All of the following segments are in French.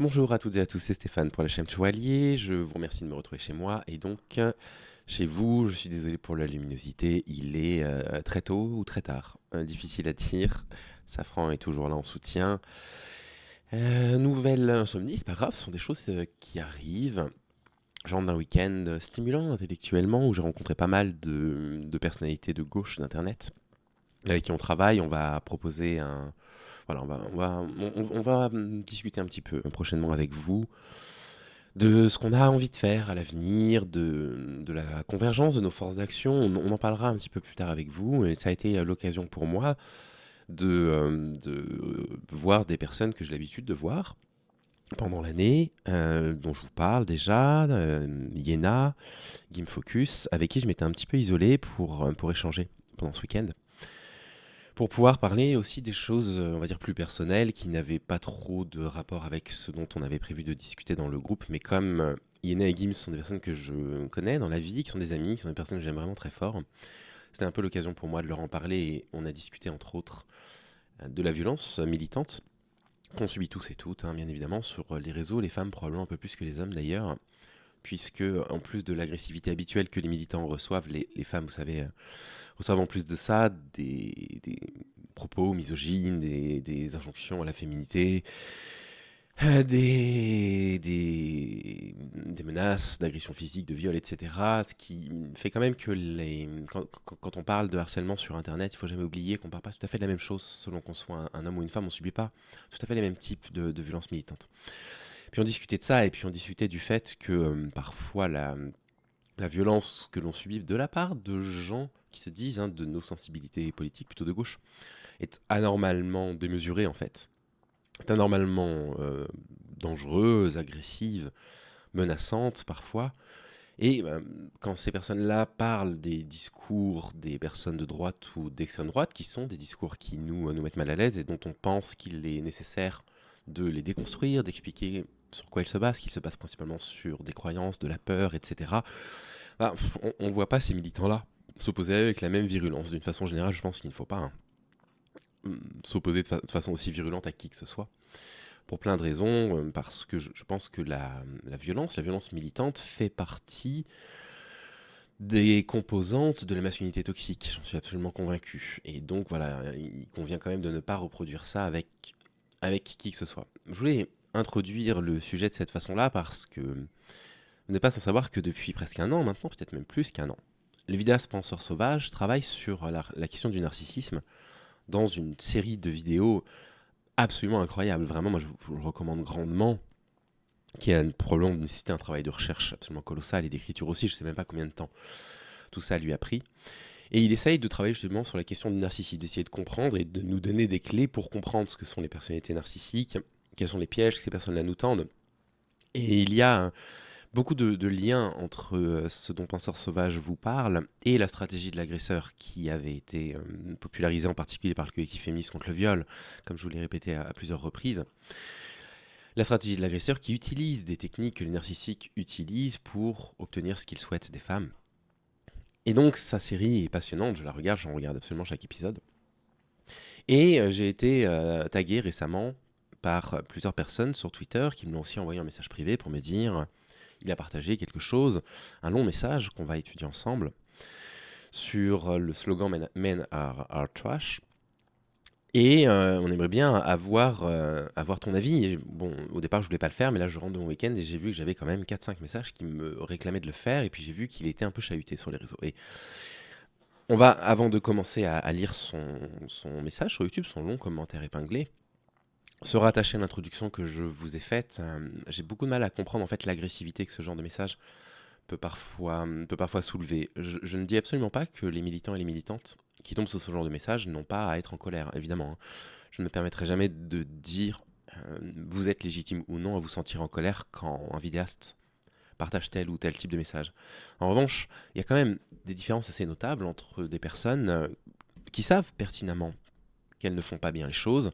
Bonjour à toutes et à tous, c'est Stéphane pour la chaîne Chevalier. Je vous remercie de me retrouver chez moi et donc chez vous. Je suis désolé pour la luminosité, il est très tôt ou très tard, difficile à dire. Safran est toujours là en soutien. Nouvelle insomnie, c'est pas grave, ce sont des choses qui arrivent. Genre d'un week-end stimulant intellectuellement où j'ai rencontré pas mal de personnalités de gauche d'internet avec qui on travaille. On va proposer un. Voilà, on va discuter un petit peu prochainement avec vous de ce qu'on a envie de faire à l'avenir, de la convergence de nos forces d'action. On en parlera un petit peu plus tard avec vous. Et ça a été l'occasion pour moi de voir des personnes que j'ai l'habitude de voir pendant l'année, dont je vous parle déjà, Yéna, Game Focus, avec qui je m'étais un petit peu isolé pour échanger pendant ce week-end. Pour pouvoir parler aussi des choses, on va dire, plus personnelles, qui n'avaient pas trop de rapport avec ce dont on avait prévu de discuter dans le groupe, mais comme Yéna et Gims sont des personnes que je connais dans la vie, qui sont des amis, qui sont des personnes que j'aime vraiment très fort, c'était un peu l'occasion pour moi de leur en parler, et on a discuté entre autres de la violence militante qu'on subit tous et toutes, hein, bien évidemment, sur les réseaux, les femmes probablement un peu plus que les hommes d'ailleurs, puisque en plus de l'agressivité habituelle que les militants reçoivent, les femmes, vous savez, reçoivent en plus de ça des propos misogynes, des injonctions à la féminité, des menaces d'agression physique, de viol, etc. Ce qui fait quand même que quand on parle de harcèlement sur Internet, il faut jamais oublier qu'on ne parle pas tout à fait de la même chose selon qu'on soit un homme ou une femme. On ne subit pas tout à fait les mêmes types de violences militantes. Puis on discutait de ça et puis on discutait du fait que parfois la violence que l'on subit de la part de gens qui se disent de nos sensibilités politiques plutôt de gauche est anormalement démesurée en fait. Est anormalement dangereuse, agressive, menaçante parfois. Et quand ces personnes-là parlent des discours des personnes de droite ou d'extrême droite, qui sont des discours qui nous mettent mal à l'aise et dont on pense qu'il est nécessaire de les déconstruire, d'expliquer sur quoi ils se basent, qu'ils se basent principalement sur des croyances, de la peur, etc. On ne voit pas ces militants-là s'opposer avec la même virulence. D'une façon générale, je pense qu'il ne faut pas s'opposer de façon aussi virulente à qui que ce soit. Pour plein de raisons, parce que je pense que la violence militante fait partie des composantes de la masculinité toxique. J'en suis absolument convaincu. Et donc voilà, il convient quand même de ne pas reproduire ça avec qui que ce soit. Je voulais introduire le sujet de cette façon-là parce que vous n'êtes pas sans savoir que depuis presque un an maintenant, peut-être même plus qu'un an, le vidéaste Penseur Sauvage travaille sur la question du narcissisme dans une série de vidéos absolument incroyables. Vraiment, moi je vous le recommande grandement, qui a probablement nécessité un travail de recherche absolument colossal et d'écriture aussi, je ne sais même pas combien de temps tout ça lui a pris. Et il essaye de travailler justement sur la question du narcissisme, d'essayer de comprendre et de nous donner des clés pour comprendre ce que sont les personnalités narcissiques, quels sont les pièges que ces personnes-là nous tendent. Et il y a beaucoup de liens entre ce dont Penseur Sauvage vous parle et la stratégie de l'agresseur qui avait été popularisée en particulier par le collectif féministe contre le viol, comme je vous l'ai répété à plusieurs reprises. La stratégie de l'agresseur qui utilise des techniques que les narcissiques utilisent pour obtenir ce qu'ils souhaitent des femmes. Et donc sa série est passionnante, j'en regarde absolument chaque épisode. Et j'ai été tagué récemment par plusieurs personnes sur Twitter qui m'ont aussi envoyé un message privé pour me dire il a partagé quelque chose, un long message qu'on va étudier ensemble sur le slogan Men are trash. Et on aimerait bien avoir ton avis. Et bon, au départ, je voulais pas le faire, mais là, je rentre de mon week-end et j'ai vu que j'avais quand même 4-5 messages qui me réclamaient de le faire. Et puis, j'ai vu qu'il était un peu chahuté sur les réseaux. Et on va, avant de commencer à lire son message sur YouTube, son long commentaire épinglé, se rattacher à l'introduction que je vous ai faite. J'ai beaucoup de mal à comprendre en fait l'agressivité que ce genre de message peut parfois soulever. Je ne dis absolument pas que les militants et les militantes qui tombent sur ce genre de message n'ont pas à être en colère, évidemment. Je ne me permettrai jamais de dire vous êtes légitime ou non à vous sentir en colère quand un vidéaste partage tel ou tel type de message. En revanche, il y a quand même des différences assez notables entre des personnes qui savent pertinemment qu'elles ne font pas bien les choses,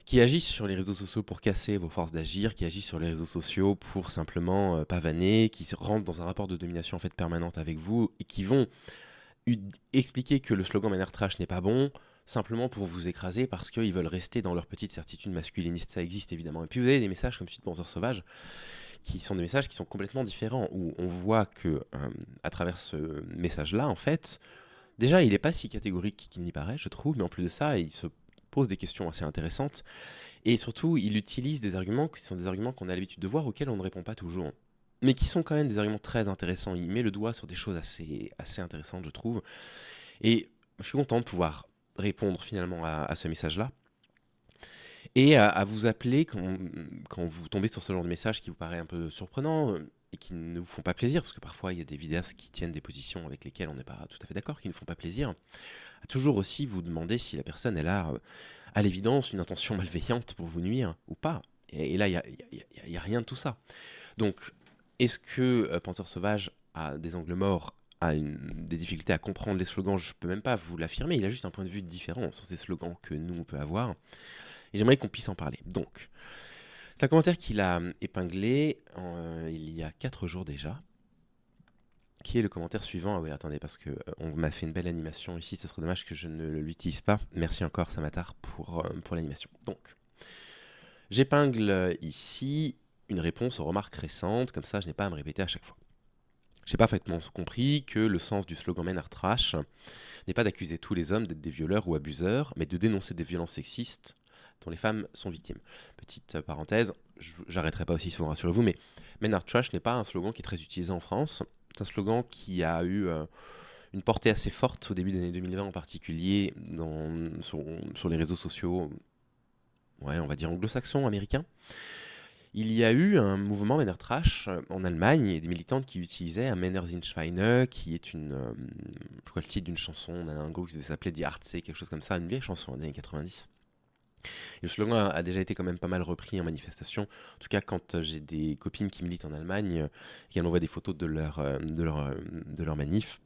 qui agissent sur les réseaux sociaux pour casser vos forces d'agir, qui agissent sur les réseaux sociaux pour simplement pavaner, qui rentrent dans un rapport de domination en fait permanente avec vous et qui vont u- expliquer que le slogan Men Are Trash n'est pas bon, simplement pour vous écraser parce qu'ils veulent rester dans leur petite certitude masculiniste. Ça existe évidemment. Et puis vous avez des messages comme celui de Penseur Sauvage, qui sont des messages qui sont complètement différents, où on voit que à travers ce message-là, en fait, déjà, il n'est pas si catégorique qu'il n'y paraît, je trouve, mais en plus de ça, il se pose des questions assez intéressantes, et surtout, il utilise des arguments qui sont des arguments qu'on a l'habitude de voir, auxquels on ne répond pas toujours, mais qui sont quand même des arguments très intéressants. Il met le doigt sur des choses assez intéressantes, je trouve, et je suis content de pouvoir répondre finalement à ce message-là, et à vous appeler quand vous tombez sur ce genre de message qui vous paraît un peu surprenant et qui ne vous font pas plaisir, parce que parfois il y a des vidéastes qui tiennent des positions avec lesquelles on n'est pas tout à fait d'accord, qui ne font pas plaisir, à toujours aussi vous demander si la personne elle a à l'évidence une intention malveillante pour vous nuire ou pas. Et là, il n'y a rien de tout ça. Donc, est-ce que Penseur Sauvage a des angles morts, des difficultés à comprendre les slogans? Je ne peux même pas vous l'affirmer, il a juste un point de vue différent sur ces slogans que nous on peut avoir. Et j'aimerais qu'on puisse en parler. Donc, c'est un commentaire qu'il a épinglé il y a 4 jours déjà, qui est le commentaire suivant. Ah oui, attendez, parce qu'on m'a fait une belle animation ici, ce serait dommage que je ne l'utilise pas. Merci encore, Samatar, pour l'animation. Donc, j'épingle ici une réponse aux remarques récentes, comme ça je n'ai pas à me répéter à chaque fois. J'ai parfaitement compris que le sens du slogan Men Are Trash n'est pas d'accuser tous les hommes d'être des violeurs ou abuseurs, mais de dénoncer des violences sexistes dont les femmes sont victimes. Petite parenthèse, j'arrêterai pas aussi souvent, rassurez-vous, mais Men Are Trash n'est pas un slogan qui est très utilisé en France. C'est un slogan qui a eu une portée assez forte au début des années 2020 en particulier sur les réseaux sociaux, ouais, on va dire anglo-saxons, américains. Il y a eu un mouvement Men Are Trash en Allemagne et des militantes qui utilisaient un Männer sind Schweine, qui est je crois le titre d'une chanson d'un groupe qui devait s'appeler Die Hartze, quelque chose comme ça, une vieille chanson des années 90. Et le slogan a déjà été quand même pas mal repris en manifestation. En tout cas, quand j'ai des copines qui militent en Allemagne et qu'elles m'envoient des photos de leur manif,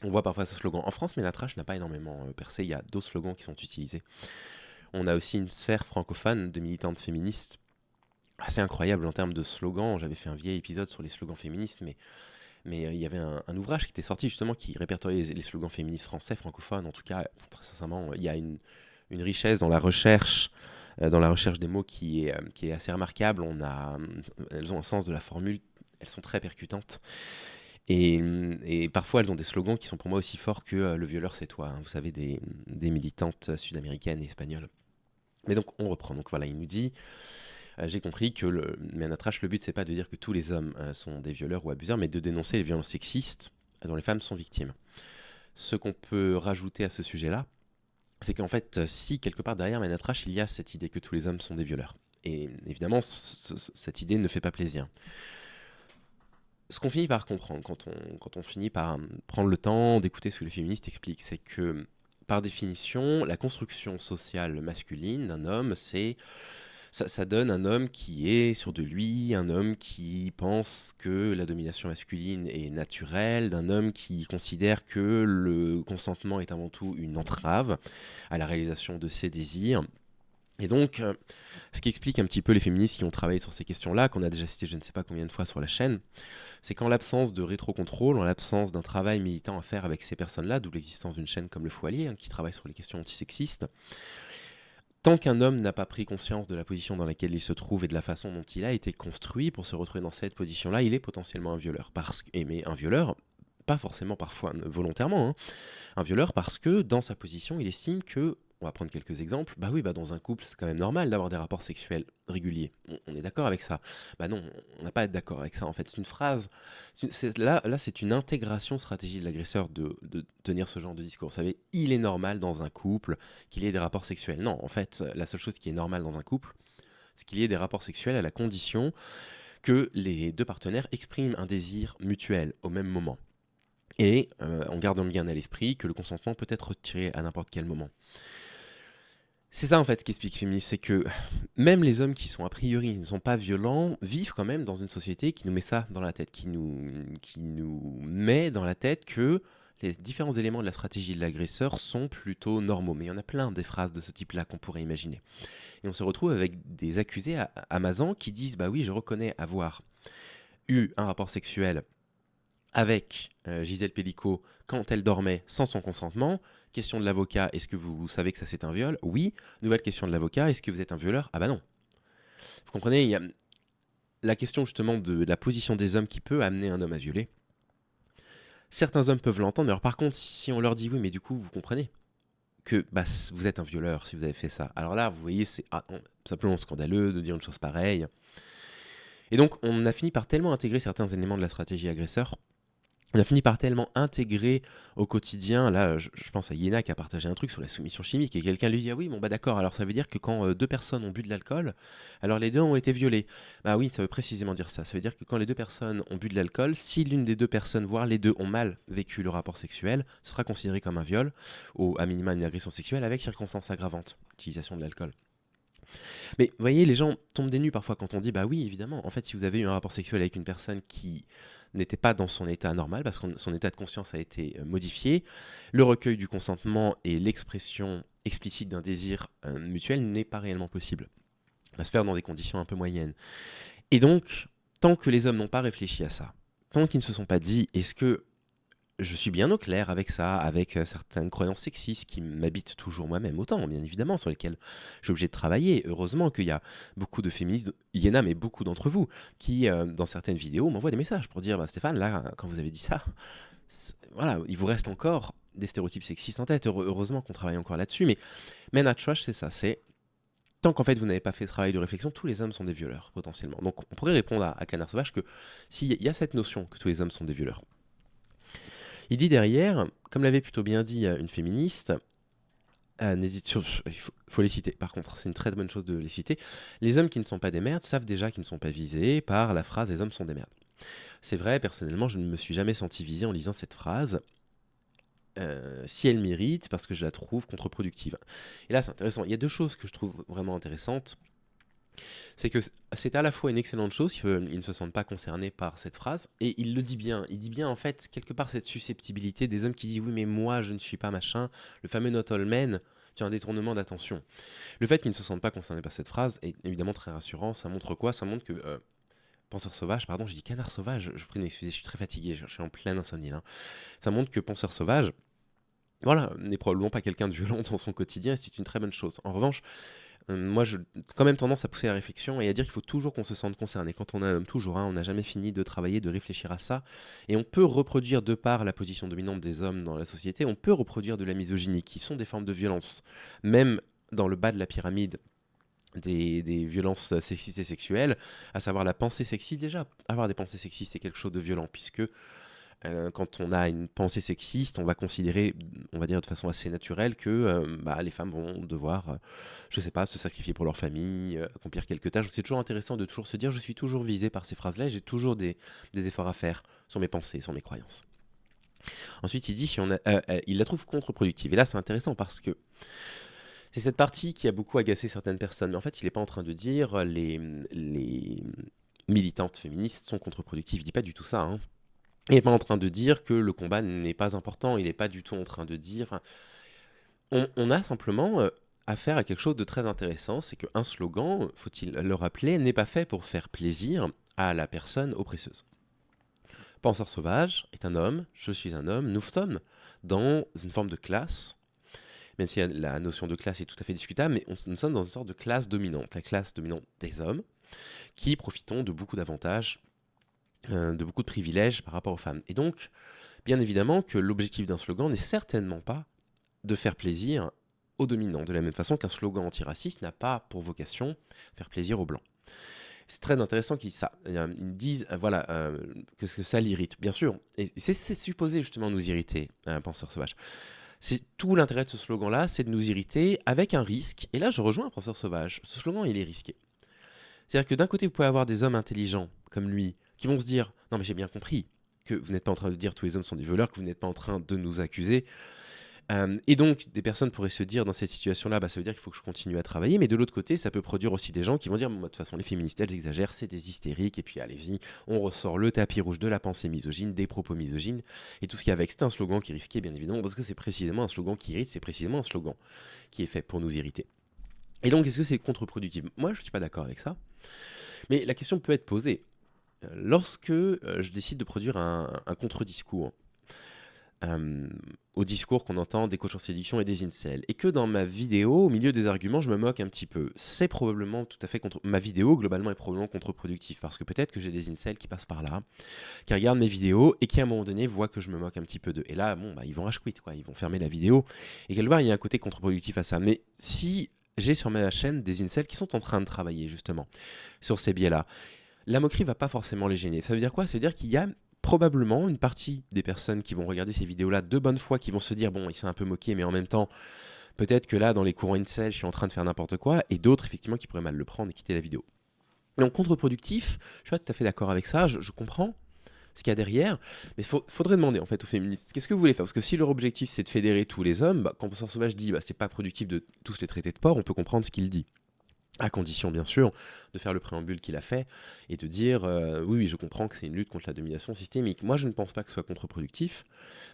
on voit parfois ce slogan. En France, Men Are Trash n'a pas énormément percé. Il y a d'autres slogans qui sont utilisés. On a aussi une sphère francophone de militantes féministes assez incroyable en termes de slogans. J'avais fait un vieil épisode sur les slogans féministes, mais il y avait un ouvrage qui était sorti justement qui répertoriait les slogans féministes français, francophones. En tout cas, très sincèrement, il y a une richesse dans la recherche des mots qui est assez remarquable. Elles ont un sens de la formule, elles sont très percutantes. Et parfois, elles ont des slogans qui sont pour moi aussi forts que le violeur c'est toi. Hein. Vous savez, des militantes sud-américaines et espagnoles. Mais donc, on reprend. Donc voilà, il nous dit j'ai compris que le Men Are Trash, le but, c'est pas de dire que tous les hommes sont des violeurs ou abuseurs, mais de dénoncer les violences sexistes dont les femmes sont victimes. Ce qu'on peut rajouter à ce sujet-là, c'est qu'en fait, si quelque part derrière Men Are Trash, il y a cette idée que tous les hommes sont des violeurs. Et évidemment, cette idée ne fait pas plaisir. Ce qu'on finit par comprendre quand on finit par prendre le temps d'écouter ce que les féministes expliquent, c'est que par définition, la construction sociale masculine d'un homme, ça donne un homme qui est sûr de lui, un homme qui pense que la domination masculine est naturelle, d'un homme qui considère que le consentement est avant tout une entrave à la réalisation de ses désirs. Et donc, ce qui explique un petit peu les féministes qui ont travaillé sur ces questions-là, qu'on a déjà cité je ne sais pas combien de fois sur la chaîne, c'est qu'en l'absence de rétro-contrôle, en l'absence d'un travail militant à faire avec ces personnes-là, d'où l'existence d'une chaîne comme Le Fou Allié, qui travaille sur les questions antisexistes, tant qu'un homme n'a pas pris conscience de la position dans laquelle il se trouve et de la façon dont il a été construit pour se retrouver dans cette position-là, il est potentiellement un violeur. Mais un violeur, pas forcément parfois volontairement, hein, un violeur parce que dans sa position, il estime que, on va prendre quelques exemples, bah oui, bah dans un couple, c'est quand même normal d'avoir des rapports sexuels réguliers. On est d'accord avec ça. Bah non, on n'a pas à être d'accord avec ça. En fait, c'est une phrase. Là, c'est une intégration stratégie de l'agresseur de tenir ce genre de discours. Vous savez, il est normal dans un couple qu'il y ait des rapports sexuels. Non, en fait, la seule chose qui est normale dans un couple, c'est qu'il y ait des rapports sexuels à la condition que les deux partenaires expriment un désir mutuel au même moment. Et en gardant bien à l'esprit que le consentement peut être retiré à n'importe quel moment. C'est ça en fait ce qu'explique Féministe, c'est que même les hommes qui sont a priori ne sont pas violents vivent quand même dans une société qui nous met ça dans la tête, qui nous met dans la tête que les différents éléments de la stratégie de l'agresseur sont plutôt normaux. Mais il y en a plein des phrases de ce type-là qu'on pourrait imaginer. Et on se retrouve avec des accusés à Mazan qui disent « Bah oui, je reconnais avoir eu un rapport sexuel avec Gisèle Pellicot quand elle dormait sans son consentement. Question de l'avocat, est-ce que vous savez que ça c'est un viol? Oui. Nouvelle question de l'avocat, est-ce que vous êtes un violeur? Ah bah non. Vous comprenez, il y a la question justement de la position des hommes qui peut amener un homme à violer. Certains hommes peuvent l'entendre, mais alors par contre, si on leur dit oui, mais du coup, vous comprenez que bah, vous êtes un violeur si vous avez fait ça. Alors là, vous voyez, c'est simplement scandaleux de dire une chose pareille. Et donc, on a fini par tellement intégrer certains éléments de la stratégie agresseur. On a fini par tellement intégrer au quotidien, là je pense à Yéna qui a partagé un truc sur la soumission chimique et quelqu'un lui dit ah oui bon bah d'accord alors ça veut dire que quand deux personnes ont bu de l'alcool, alors les deux ont été violés. Bah oui ça veut précisément dire ça, ça veut dire que quand les deux personnes ont bu de l'alcool, si l'une des deux personnes, voire les deux ont mal vécu le rapport sexuel, ce sera considéré comme un viol ou à minima une agression sexuelle avec circonstances aggravantes, utilisation de l'alcool. Mais vous voyez, les gens tombent des nues parfois quand on dit bah oui, évidemment, en fait, si vous avez eu un rapport sexuel avec une personne qui n'était pas dans son état normal, parce que son état de conscience a été modifié, le recueil du consentement et l'expression explicite d'un désir mutuel n'est pas réellement possible. Ça va se faire dans des conditions un peu moyennes. Et donc, tant que les hommes n'ont pas réfléchi à ça, tant qu'ils ne se sont pas dit est-ce que je suis bien au clair avec ça, avec certaines croyances sexistes qui m'habitent toujours moi-même autant, bien évidemment, sur lesquelles je suis obligé de travailler. Heureusement qu'il y a beaucoup de féministes, il y en a, mais beaucoup d'entre vous, qui, dans certaines vidéos, m'envoient des messages pour dire bah, Stéphane, là, quand vous avez dit ça, voilà, il vous reste encore des stéréotypes sexistes en tête. Heureusement qu'on travaille encore là-dessus, mais Men at Trash, c'est ça, c'est tant qu'en fait vous n'avez pas fait ce travail de réflexion, tous les hommes sont des violeurs, potentiellement. Donc on pourrait répondre à Canard Sauvage que s'il y a cette notion que tous les hommes sont des violeurs, il dit derrière, comme l'avait plutôt bien dit une féministe, n'hésite sur, faut les citer par contre, c'est une très bonne chose de les citer, les hommes qui ne sont pas des merdes savent déjà qu'ils ne sont pas visés par la phrase « les hommes sont des merdes ». C'est vrai, personnellement, je ne me suis jamais senti visé en lisant cette phrase, si elle m'irrite, parce que je la trouve contre-productive. Et là, c'est intéressant, il y a deux choses que je trouve vraiment intéressantes. C'est que c'est à la fois une excellente chose qu'ils ne se sentent pas concernés par cette phrase, et il le dit bien. Il dit bien, en fait, quelque part, cette susceptibilité des hommes qui disent « oui, mais moi, je ne suis pas machin », le fameux « not all men », tu as un détournement d'attention. Le fait qu'ils ne se sentent pas concernés par cette phrase est évidemment très rassurant. Ça montre quoi? Ça montre que... Penseur sauvage, pardon, je dis canard sauvage, je vous prie de m'excuser, je suis très fatigué, je suis en pleine insomnie là. Ça montre que penseur sauvage, voilà, n'est probablement pas quelqu'un de violent dans son quotidien, et c'est une très bonne chose. En revanche, moi, j'ai quand même tendance à pousser la réflexion et à dire qu'il faut toujours qu'on se sente concerné. Quand on a toujours, hein, on n'a jamais fini de travailler, de réfléchir à ça. Et on peut reproduire, de par la position dominante des hommes dans la société, on peut reproduire de la misogynie, qui sont des formes de violence. Même dans le bas de la pyramide des violences sexistes et sexuelles, à savoir la pensée sexiste. Déjà, avoir des pensées sexistes, c'est quelque chose de violent, puisque quand on a une pensée sexiste, on va considérer, on va dire de façon assez naturelle, que les femmes vont devoir, je sais pas, se sacrifier pour leur famille, accomplir quelques tâches. C'est toujours intéressant de toujours se dire, je suis toujours visé par ces phrases-là, et j'ai toujours des efforts à faire sur mes pensées, sur mes croyances. Ensuite, il dit, il la trouve contre-productive. Et là, c'est intéressant parce que c'est cette partie qui a beaucoup agacé certaines personnes. Mais en fait, il n'est pas en train de dire les militantes féministes sont contre-productives. Il dit pas du tout ça, hein. Il n'est pas en train de dire que le combat n'est pas important, il n'est pas du tout en train de dire... On a simplement affaire à quelque chose de très intéressant, c'est qu'un slogan, faut-il le rappeler, n'est pas fait pour faire plaisir à la personne oppresseuse. Penseur sauvage est un homme, je suis un homme, nous sommes dans une forme de classe, même si la notion de classe est tout à fait discutable, mais nous sommes dans une sorte de classe dominante, la classe dominante des hommes, qui profitons de beaucoup d'avantages, de beaucoup de privilèges par rapport aux femmes. Et donc, bien évidemment que l'objectif d'un slogan n'est certainement pas de faire plaisir aux dominants, de la même façon qu'un slogan antiraciste n'a pas pour vocation faire plaisir aux blancs. C'est très intéressant qu'ils disent que ça l'irrite. Bien sûr, et c'est supposé justement nous irriter, un penseur sauvage. C'est tout l'intérêt de ce slogan-là, c'est de nous irriter avec un risque. Et là, je rejoins un penseur sauvage. Ce slogan, il est risqué. C'est-à-dire que d'un côté, vous pouvez avoir des hommes intelligents comme lui qui vont se dire « Non mais j'ai bien compris que vous n'êtes pas en train de dire tous les hommes sont des voleurs, que vous n'êtes pas en train de nous accuser. » Et donc, des personnes pourraient se dire dans cette situation-là, ça veut dire qu'il faut que je continue à travailler. Mais de l'autre côté, ça peut produire aussi des gens qui vont dire de toute façon, les féministes, elles exagèrent, c'est des hystériques. Et puis allez-y, on ressort le tapis rouge de la pensée misogyne, des propos misogynes. Et tout ce qu'il y a avec, c'est un slogan qui est risqué, bien évidemment, parce que c'est précisément un slogan qui irrite, c'est précisément un slogan qui est fait pour nous irriter. Et donc, est-ce que c'est contre-productif? Moi, je ne suis pas d'accord avec ça. Mais la question peut être posée. lorsque je décide de produire un contre-discours euh, au discours qu'on entend des coachs en séduction et des incels, et que dans ma vidéo, au milieu des arguments, je me moque un petit peu, c'est probablement tout à fait contre... Ma vidéo, globalement, est probablement contre-productive, parce que peut-être que j'ai des incels qui passent par là, qui regardent mes vidéos, et qui, à un moment donné, voient que je me moque un petit peu d'eux. Et là, bon, bah, ils vont rage quit, quoi, ils vont fermer la vidéo, et quelque part, il y a un côté contre-productif à ça. Mais si j'ai sur ma chaîne des incels qui sont en train de travailler, justement, sur ces biais-là, la moquerie va pas forcément les gêner. Ça veut dire quoi? Ça veut dire qu'il y a probablement une partie des personnes qui vont regarder ces vidéos-là de bonne foi, qui vont se dire, bon, ils sont un peu moqués, mais en même temps, peut-être que là, dans les courants incel, je suis en train de faire n'importe quoi, et d'autres, effectivement, qui pourraient mal le prendre et quitter la vidéo. Donc, contre-productif, je suis pas tout à fait d'accord avec ça, je comprends ce qu'il y a derrière, mais faudrait demander, en fait, aux féministes, qu'est-ce que vous voulez faire? Parce que si leur objectif, c'est de fédérer tous les hommes, bah, quand Penseur Sauvage dit, bah, c'est pas productif de tous les traiter de porc, on peut comprendre ce qu'il dit. À condition, bien sûr, de faire le préambule qu'il a fait et de dire oui, oui, je comprends que c'est une lutte contre la domination systémique. Moi, je ne pense pas que ce soit contre-productif,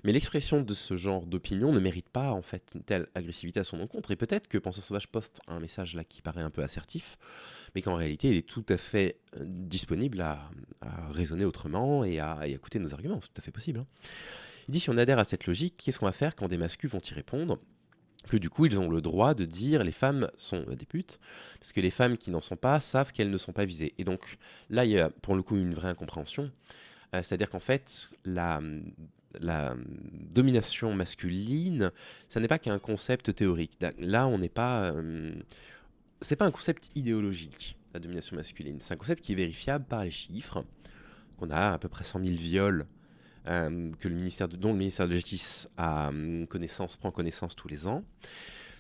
mais l'expression de ce genre d'opinion ne mérite pas en fait une telle agressivité à son encontre. Et peut-être que Penseur Sauvage poste un message là qui paraît un peu assertif, mais qu'en réalité, il est tout à fait disponible à raisonner autrement et à écouter nos arguments. C'est tout à fait possible. Hein. Il dit si on adhère à cette logique, qu'est-ce qu'on va faire quand des masculins vont y répondre? Que du coup, ils ont le droit de dire les femmes sont des putes, parce que les femmes qui n'en sont pas savent qu'elles ne sont pas visées. Et donc là, il y a pour le coup une vraie incompréhension, c'est-à-dire qu'en fait, la domination masculine, ça n'est pas qu'un concept théorique. Là, on n'est pas... c'est pas un concept idéologique, la domination masculine. C'est un concept qui est vérifiable par les chiffres, qu'on a à peu près 100 000 viols dont le ministère de la Justice prend connaissance tous les ans.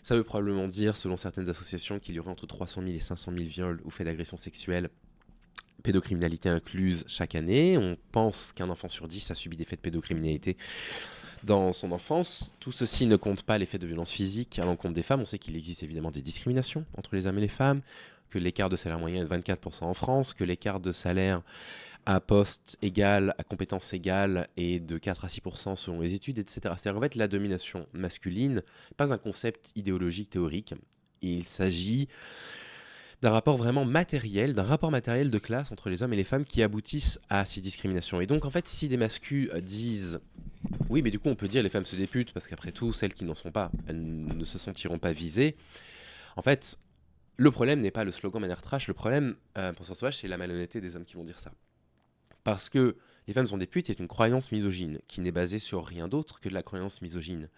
Ça veut probablement dire, selon certaines associations, qu'il y aurait entre 300 000 et 500 000 viols ou faits d'agression sexuelle, pédocriminalité incluse, chaque année. On pense qu'un enfant sur 10 a subi des faits de pédocriminalité dans son enfance. Tout ceci ne compte pas les faits de violence physique à l'encontre des femmes. On sait qu'il existe évidemment des discriminations entre les hommes et les femmes, que l'écart de salaire moyen est de 24% en France, que l'écart de salaire à poste égal, à compétence égale, et de 4 à 6% selon les études, etc. C'est-à-dire en fait la domination masculine n'est pas un concept idéologique théorique. Il s'agit d'un rapport vraiment matériel, d'un rapport matériel de classe entre les hommes et les femmes qui aboutissent à ces discriminations. Et donc en fait, si des masculins disent oui, mais du coup on peut dire les femmes se députent parce qu'après tout, celles qui n'en sont pas, elles ne se sentiront pas visées. En fait, le problème n'est pas le slogan manière trash, le problème, pour Penseur Sauvage, c'est la malhonnêteté des hommes qui vont dire ça. Parce que les femmes sont des putes est une croyance misogyne, qui n'est basée sur rien d'autre que de la croyance misogyne.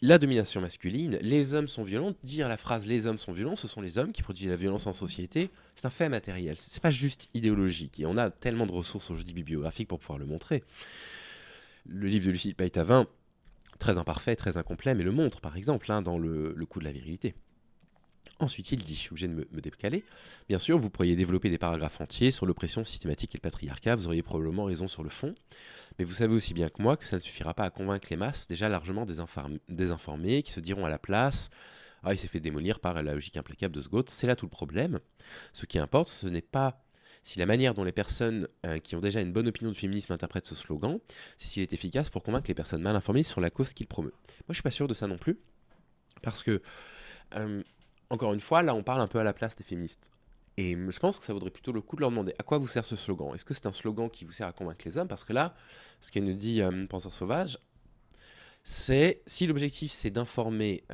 La domination masculine, les hommes sont violents, dire la phrase les hommes sont violents, ce sont les hommes qui produisent la violence en société, c'est un fait matériel, c'est pas juste idéologique, et on a tellement de ressources aujourd'hui bibliographiques pour pouvoir le montrer. Le livre de Lucie Paytavin, très imparfait, très incomplet, mais le montre par exemple dans le coup de la virilité. Ensuite, il dit, je suis obligé de me décaler, bien sûr, vous pourriez développer des paragraphes entiers sur l'oppression systématique et le patriarcat, vous auriez probablement raison sur le fond, mais vous savez aussi bien que moi que ça ne suffira pas à convaincre les masses, déjà largement désinformées, qui se diront à la place « Ah, il s'est fait démolir par la logique implacable de ce goth », c'est là tout le problème. Ce qui importe, ce n'est pas si la manière dont les personnes qui ont déjà une bonne opinion du féminisme interprètent ce slogan, c'est s'il est efficace pour convaincre les personnes mal informées sur la cause qu'il promeut. Moi, je suis pas sûr de ça non plus, parce que... encore une fois, là, on parle un peu à la place des féministes. Et je pense que ça vaudrait plutôt le coup de leur demander à quoi vous sert ce slogan. Est-ce que c'est un slogan qui vous sert à convaincre les hommes? Parce que là, ce qu'elle nous dit Penseur Sauvage, c'est si l'objectif c'est d'informer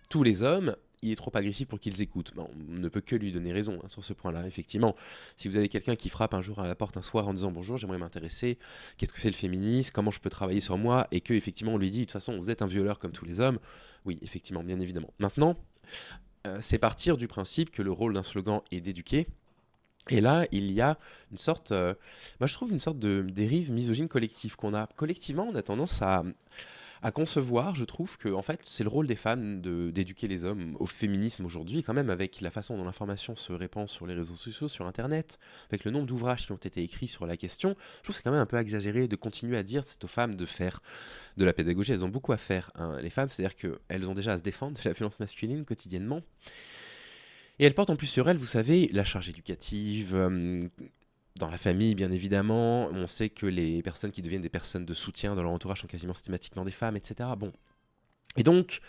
tous les hommes, il est trop agressif pour qu'ils écoutent. On ne peut que lui donner raison sur ce point-là. Effectivement, si vous avez quelqu'un qui frappe un jour à la porte un soir en disant bonjour, j'aimerais m'intéresser, qu'est-ce que c'est le féminisme, comment je peux travailler sur moi, et que effectivement on lui dit de toute façon vous êtes un violeur comme tous les hommes, oui, effectivement, bien évidemment. Maintenant, c'est partir du principe que le rôle d'un slogan est d'éduquer. Et là, il y a une sorte, moi je trouve une sorte de dérive misogyne collective qu'on a. Collectivement, on a tendance à concevoir, je trouve, que en fait, c'est le rôle des femmes d'éduquer les hommes au féminisme aujourd'hui, quand même avec la façon dont l'information se répand sur les réseaux sociaux, sur Internet, avec le nombre d'ouvrages qui ont été écrits sur la question. Je trouve que c'est quand même un peu exagéré de continuer à dire c'est aux femmes de faire de la pédagogie. Elles ont beaucoup à faire, hein, les femmes, c'est-à-dire qu'elles ont déjà à se défendre de la violence masculine quotidiennement. Et elles portent en plus sur elles, vous savez, la charge éducative, dans la famille, bien évidemment. On sait que les personnes qui deviennent des personnes de soutien dans leur entourage sont quasiment systématiquement des femmes, etc. Bon. Et donc,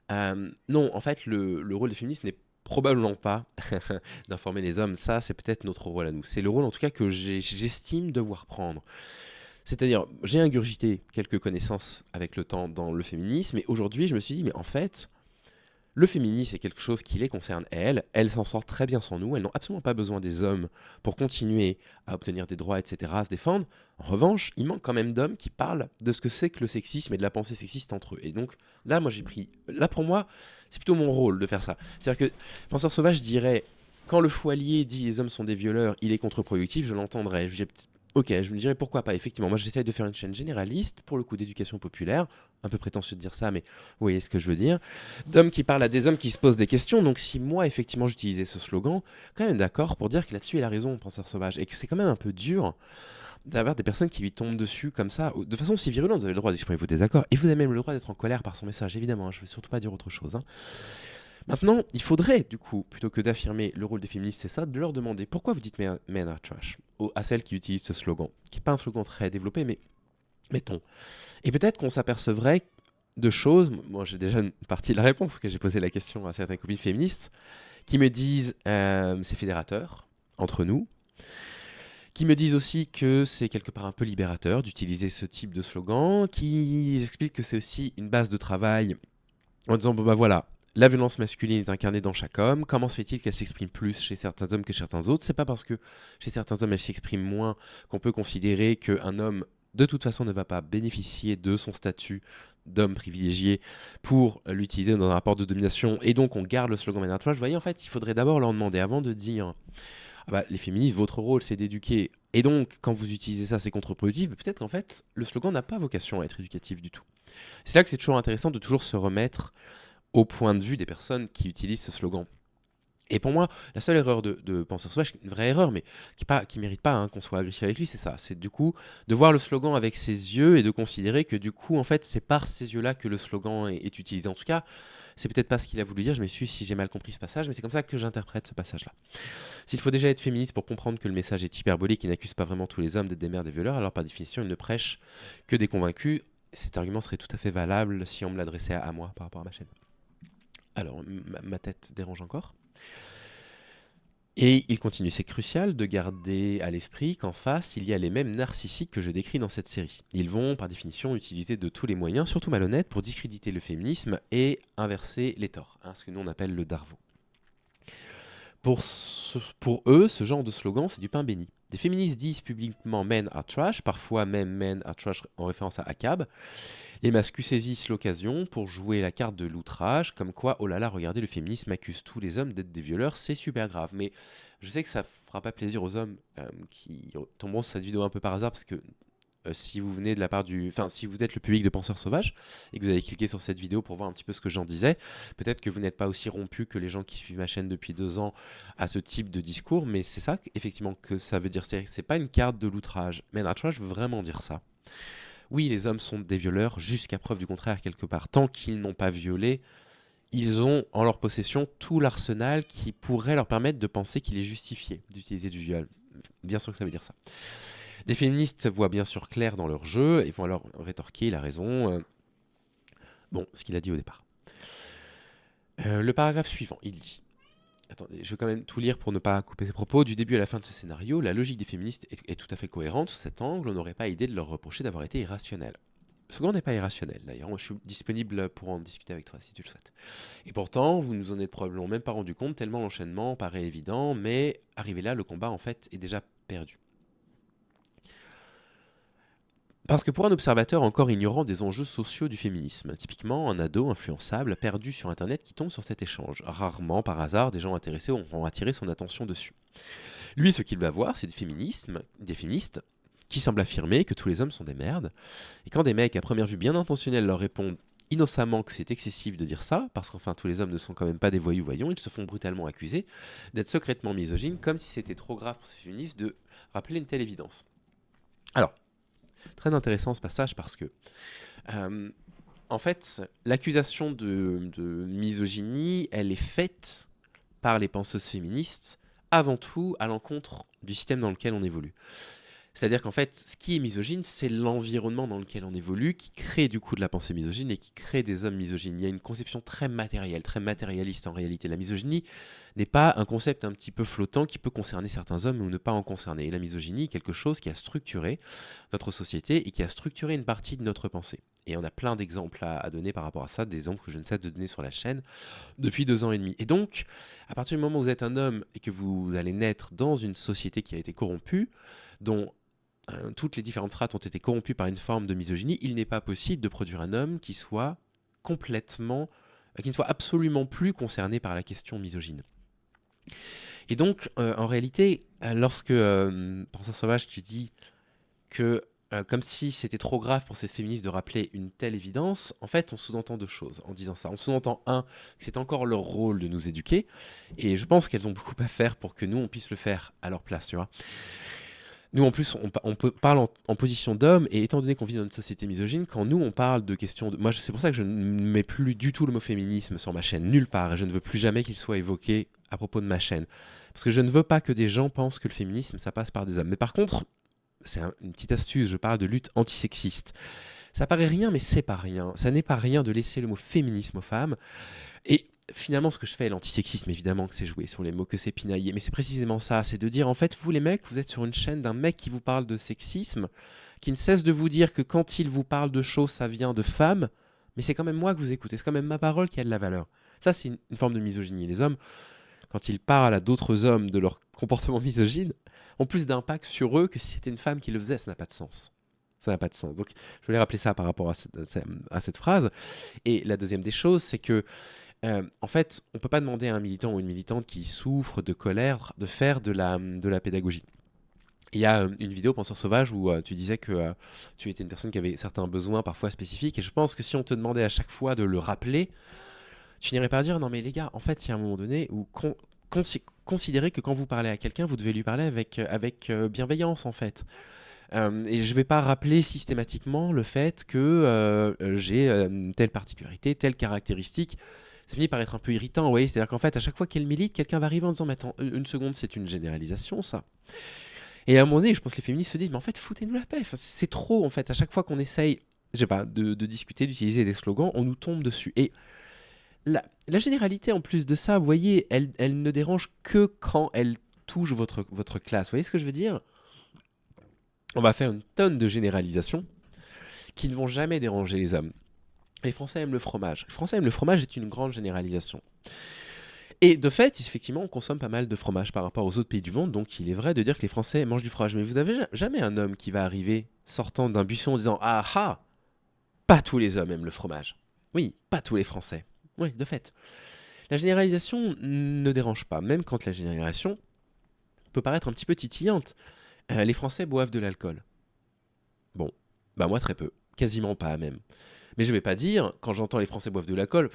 non, en fait, le rôle des féministes n'est Probablement pas d'informer les hommes, ça c'est peut-être notre rôle à nous. C'est le rôle en tout cas que j'estime devoir prendre. C'est-à-dire, j'ai ingurgité quelques connaissances avec le temps dans le féminisme, et aujourd'hui je me suis dit, mais en fait, le féminisme est quelque chose qui les concerne elles s'en sortent très bien sans nous, elles n'ont absolument pas besoin des hommes pour continuer à obtenir des droits, etc., à se défendre. En revanche, il manque quand même d'hommes qui parlent de ce que c'est que le sexisme et de la pensée sexiste entre eux. Et donc là, là pour moi, c'est plutôt mon rôle de faire ça. C'est-à-dire que Penseur Sauvage dirait, quand le Foilier dit les hommes sont des violeurs, il est contre-productif, je l'entendrais. Ok, je me dirais pourquoi pas, effectivement. Moi, j'essaie de faire une chaîne généraliste, pour le coup d'éducation populaire. Un peu prétentieux de dire ça, mais vous voyez ce que je veux dire. D'hommes qui parlent à des hommes qui se posent des questions. Donc, si moi, effectivement, j'utilisais ce slogan, quand même d'accord pour dire que là-dessus, il a raison, Penseur Sauvage. Et que c'est quand même un peu dur d'avoir des personnes qui lui tombent dessus comme ça, de façon si virulente. Vous avez le droit d'exprimer vos désaccords. Et vous avez même le droit d'être en colère par son message, évidemment. Je ne veux surtout pas dire autre chose. Maintenant, il faudrait, du coup, plutôt que d'affirmer le rôle des féministes, c'est ça, de leur demander pourquoi vous dites men are trash à celles qui utilisent ce slogan, qui n'est pas un slogan très développé, mais mettons. Et peut-être qu'on s'apercevrait de choses, moi j'ai déjà une partie de la réponse, que j'ai posé la question à certaines copines féministes, qui me disent c'est fédérateur entre nous, qui me disent aussi que c'est quelque part un peu libérateur d'utiliser ce type de slogan, qui expliquent que c'est aussi une base de travail en disant bon bah voilà, la violence masculine est incarnée dans chaque homme. Comment se fait-il qu'elle s'exprime plus chez certains hommes que chez certains autres? C'est pas parce que chez certains hommes elle s'exprime moins qu'on peut considérer qu'un homme de toute façon ne va pas bénéficier de son statut d'homme privilégié pour l'utiliser dans un rapport de domination, et donc on garde le slogan Man. Vous voyez, en fait, il faudrait d'abord leur demander, avant de dire ah bah, les féministes, votre rôle c'est d'éduquer, et donc quand vous utilisez ça c'est contre-productif, peut-être qu'en fait le slogan n'a pas vocation à être éducatif du tout. C'est là que c'est toujours intéressant de toujours se remettre au point de vue des personnes qui utilisent ce slogan. Et pour moi, la seule erreur de Penseur Sauvage, une vraie erreur, mais qui mérite pas qu'on soit agressif avec lui, c'est ça. C'est du coup de voir le slogan avec ses yeux et de considérer que du coup, en fait, c'est par ces yeux-là que le slogan est utilisé. En tout cas, c'est peut-être pas ce qu'il a voulu dire, je m'excuse si j'ai mal compris ce passage, mais c'est comme ça que j'interprète ce passage-là. S'il faut déjà être féministe pour comprendre que le message est hyperbolique et n'accuse pas vraiment tous les hommes d'être des mères des violeurs, alors par définition, il ne prêche que des convaincus. Cet argument serait tout à fait valable si on me l'adressait à moi par rapport à ma chaîne. Alors, ma tête dérange encore. Et il continue, c'est crucial de garder à l'esprit qu'en face, il y a les mêmes narcissiques que je décris dans cette série. Ils vont, par définition, utiliser de tous les moyens, surtout malhonnêtes, pour discréditer le féminisme et inverser les torts, ce que nous on appelle le Darvo. Pour eux, ce genre de slogan, c'est du pain béni. Des féministes disent publiquement Men are trash, parfois même Men are trash en référence à ACAB. Les masculins saisissent l'occasion pour jouer la carte de l'outrage, comme quoi, oh là là, regardez, le féminisme accuse tous les hommes d'être des violeurs, c'est super grave. Mais je sais que ça fera pas plaisir aux hommes qui tomberont sur cette vidéo un peu par hasard, parce que si vous venez de la part si vous êtes le public de Penseurs Sauvages et que vous avez cliqué sur cette vidéo pour voir un petit peu ce que j'en disais, peut-être que vous n'êtes pas aussi rompu que les gens qui suivent ma chaîne depuis 2 ans à ce type de discours, mais c'est ça effectivement que ça veut dire. C'est pas une carte de l'outrage. Mais l'outrage veut vraiment dire ça. Oui, les hommes sont des violeurs jusqu'à preuve du contraire quelque part. Tant qu'ils n'ont pas violé, ils ont en leur possession tout l'arsenal qui pourrait leur permettre de penser qu'il est justifié d'utiliser du viol. Bien sûr que ça veut dire ça. Des féministes voient bien sûr clair dans leur jeu et vont alors rétorquer, il a raison. Bon, ce qu'il a dit au départ. Le paragraphe suivant, il dit... Attendez, je vais quand même tout lire pour ne pas couper ses propos. Du début à la fin de ce scénario, la logique des féministes est tout à fait cohérente. Sous cet angle, on n'aurait pas idée de leur reprocher d'avoir été irrationnels. Ce second n'est pas irrationnel, d'ailleurs. Je suis disponible pour en discuter avec toi si tu le souhaites. Et pourtant, vous nous en êtes probablement même pas rendu compte, tellement l'enchaînement paraît évident, mais arrivé là, le combat en fait est déjà perdu. Parce que pour un observateur encore ignorant des enjeux sociaux du féminisme, typiquement un ado influençable perdu sur internet qui tombe sur cet échange, rarement par hasard des gens intéressés auront attiré son attention dessus. Lui, ce qu'il va voir, c'est des féministes qui semblent affirmer que tous les hommes sont des merdes, et quand des mecs à première vue bien intentionnels leur répondent innocemment que c'est excessif de dire ça, parce qu'enfin tous les hommes ne sont quand même pas des voyous voyons, ils se font brutalement accuser d'être secrètement misogynes, comme si c'était trop grave pour ces féministes de rappeler une telle évidence. Alors, très intéressant ce passage parce que, en fait, l'accusation de misogynie, elle est faite par les penseuses féministes avant tout à l'encontre du système dans lequel on évolue. C'est-à-dire qu'en fait, ce qui est misogyne, c'est l'environnement dans lequel on évolue, qui crée du coup de la pensée misogyne et qui crée des hommes misogynes. Il y a une conception très matérielle, très matérialiste en réalité. La misogynie n'est pas un concept un petit peu flottant qui peut concerner certains hommes ou ne pas en concerner. Et la misogynie est quelque chose qui a structuré notre société et qui a structuré une partie de notre pensée. Et on a plein d'exemples à donner par rapport à ça, des exemples que je ne cesse de donner sur la chaîne depuis 2 ans et demi. Et donc, à partir du moment où vous êtes un homme et que vous allez naître dans une société qui a été corrompue, dont toutes les différentes strates ont été corrompues par une forme de misogynie, il n'est pas possible de produire un homme qui soit complètement, qui ne soit absolument plus concerné par la question misogyne. Et donc, en réalité, lorsque, Penseur sauvage, tu dis que, comme si c'était trop grave pour cette féministe de rappeler une telle évidence, en fait, on sous-entend 2 choses en disant ça. On sous-entend, un, que c'est encore leur rôle de nous éduquer, et je pense qu'elles ont beaucoup à faire pour que nous, on puisse le faire à leur place, tu vois. Nous, en plus, parle en position d'homme, et étant donné qu'on vit dans une société misogyne, quand nous, on parle de questions de... Moi, c'est pour ça que je ne mets plus du tout le mot féminisme sur ma chaîne, nulle part, et je ne veux plus jamais qu'il soit évoqué à propos de ma chaîne. Parce que je ne veux pas que des gens pensent que le féminisme, ça passe par des hommes. Mais par contre, c'est une petite astuce, je parle de lutte antisexiste. Ça paraît rien, mais c'est pas rien. Ça n'est pas rien de laisser le mot féminisme aux femmes. Et finalement, ce que je fais, l'antisexisme, évidemment que c'est jouer sur les mots, que c'est pinailler, mais c'est précisément ça, c'est de dire, en fait, vous les mecs, vous êtes sur une chaîne d'un mec qui vous parle de sexisme, qui ne cesse de vous dire que quand il vous parle de choses, ça vient de femmes, mais c'est quand même moi que vous écoutez, c'est quand même ma parole qui a de la valeur. Ça, c'est une forme de misogynie. Les hommes, quand ils parlent à d'autres hommes de leur comportement misogyne, ont plus d'impact sur eux que si c'était une femme qui le faisait, ça n'a pas de sens. Ça n'a pas de sens. Donc, je voulais rappeler ça par rapport à cette phrase. Et la deuxième des choses, c'est que en fait, on ne peut pas demander à un militant ou une militante qui souffre de colère de faire de la pédagogie. Il y a une vidéo, Penseur sauvage, où tu disais que tu étais une personne qui avait certains besoins parfois spécifiques. Et je pense que si on te demandait à chaque fois de le rappeler, tu n'irais pas dire non mais les gars, en fait, il y a un moment donné où considérez que quand vous parlez à quelqu'un, vous devez lui parler avec bienveillance en fait. Et je ne vais pas rappeler systématiquement le fait que j'ai telle particularité, telle caractéristique. Ça finit par être un peu irritant, vous voyez. C'est-à-dire qu'en fait, à chaque fois qu'elle milite, quelqu'un va arriver en disant mais attends, une seconde, c'est une généralisation ça. Et à un moment donné, je pense que les féministes se disent mais en fait, foutez-nous la paix. Enfin, c'est trop en fait. À chaque fois qu'on essaye, je sais pas, de discuter, d'utiliser des slogans, on nous tombe dessus. Et la généralité, en plus de ça, vous voyez, elle ne dérange que quand elle touche votre classe. Vous voyez ce que je veux dire? On va faire une tonne de généralisations qui ne vont jamais déranger les hommes. Les Français aiment le fromage. Les Français aiment le fromage est une grande généralisation. Et de fait, effectivement, on consomme pas mal de fromage par rapport aux autres pays du monde, donc il est vrai de dire que les Français mangent du fromage. Mais vous avez jamais un homme qui va arriver sortant d'un buisson en disant « Ah ah, pas tous les hommes aiment le fromage. Oui, pas tous les Français. » Oui, de fait. La généralisation ne dérange pas, même quand la généralisation peut paraître un petit peu titillante. Les Français boivent de l'alcool. Bon, bah moi très peu, quasiment pas même. Mais je vais pas dire, quand j'entends les Français boivent de l'alcool,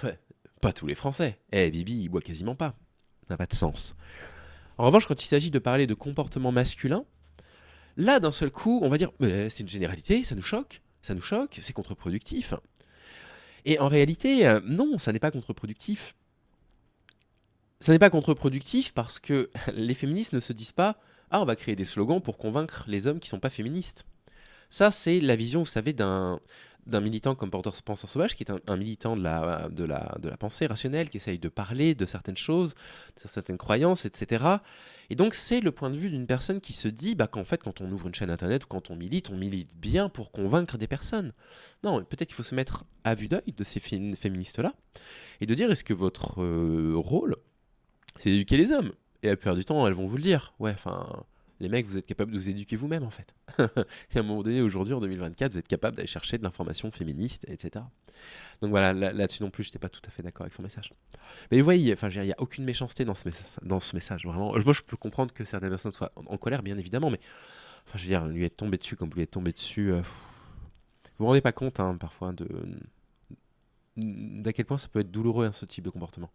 pas tous les Français. Bibi, il boit quasiment pas. Ça n'a pas de sens. En revanche, quand il s'agit de parler de comportement masculin, là, d'un seul coup, on va dire, c'est une généralité, ça nous choque, c'est contre-productif. Et en réalité, non, ça n'est pas contre-productif. Ça n'est pas contre-productif parce que les féministes ne se disent pas « Ah, on va créer des slogans pour convaincre les hommes qui ne sont pas féministes ». Ça, c'est la vision, vous savez, d'un militant comme Penseur sauvage, qui est un militant de la pensée rationnelle, qui essaye de parler de certaines choses, de certaines croyances, etc. Et donc, c'est le point de vue d'une personne qui se dit qu'en fait, quand on ouvre une chaîne internet ou quand on milite bien pour convaincre des personnes. Non, peut-être qu'il faut se mettre à vue d'œil de ces féministes-là et de dire, est-ce que votre rôle, c'est d'éduquer les hommes? Et la plupart du temps, elles vont vous le dire. Ouais, enfin... Les mecs, vous êtes capables de vous éduquer vous-même, en fait. Et à un moment donné, aujourd'hui, en 2024, vous êtes capable d'aller chercher de l'information féministe, etc. Donc voilà, là-dessus non plus, je n'étais pas tout à fait d'accord avec son message. Mais vous voyez, il n'y a aucune méchanceté dans ce message, vraiment. Moi, je peux comprendre que certaines personnes soient en colère, bien évidemment, mais enfin, je veux dire, lui être tombé dessus comme vous lui êtes tombé dessus... vous vous rendez pas compte, hein, parfois, d'à quel point ça peut être douloureux, hein, ce type de comportement.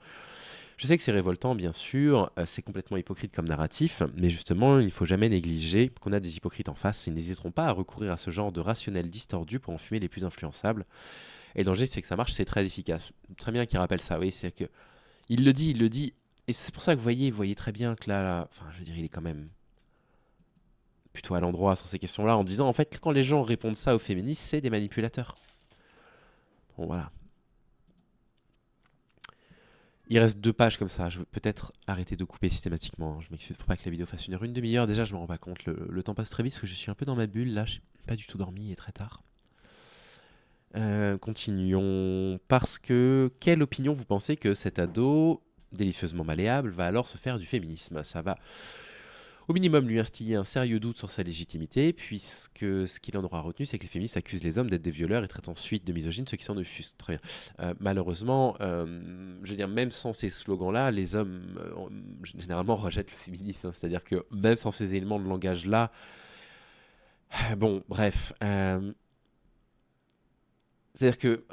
Je sais que c'est révoltant, bien sûr, c'est complètement hypocrite comme narratif, mais justement, il ne faut jamais négliger qu'on a des hypocrites en face. Ils n'hésiteront pas à recourir à ce genre de rationnel distordu pour enfumer les plus influençables. Et le danger, c'est que ça marche, c'est très efficace. Très bien qu'il rappelle ça, oui, c'est que... Il le dit, et c'est pour ça que vous voyez très bien que là, enfin, je veux dire, il est quand même mets-toi à l'endroit sur ces questions-là en disant, en fait, quand les gens répondent ça aux féministes, c'est des manipulateurs. Bon, voilà. Il reste 2 pages comme ça. Je veux peut-être arrêter de couper systématiquement. Je m'excuse pour pas que la vidéo fasse une demi-heure. Déjà, je me rends pas compte. Le temps passe très vite parce que je suis un peu dans ma bulle. Là, j'ai pas du tout dormi. Il est très tard. Continuons. Parce que, quelle opinion vous pensez que cet ado, délicieusement malléable, va alors se faire du féminisme? Ça va au minimum lui instiller un sérieux doute sur sa légitimité, puisque ce qu'il en aura retenu, c'est que les féministes accusent les hommes d'être des violeurs et traitent ensuite de misogynes ceux qui s'en offusquent. Très bien. Malheureusement, je veux dire, même sans ces slogans-là, les hommes généralement rejettent le féminisme. C'est-à-dire que même sans ces éléments de langage-là, bon, bref. C'est-à-dire que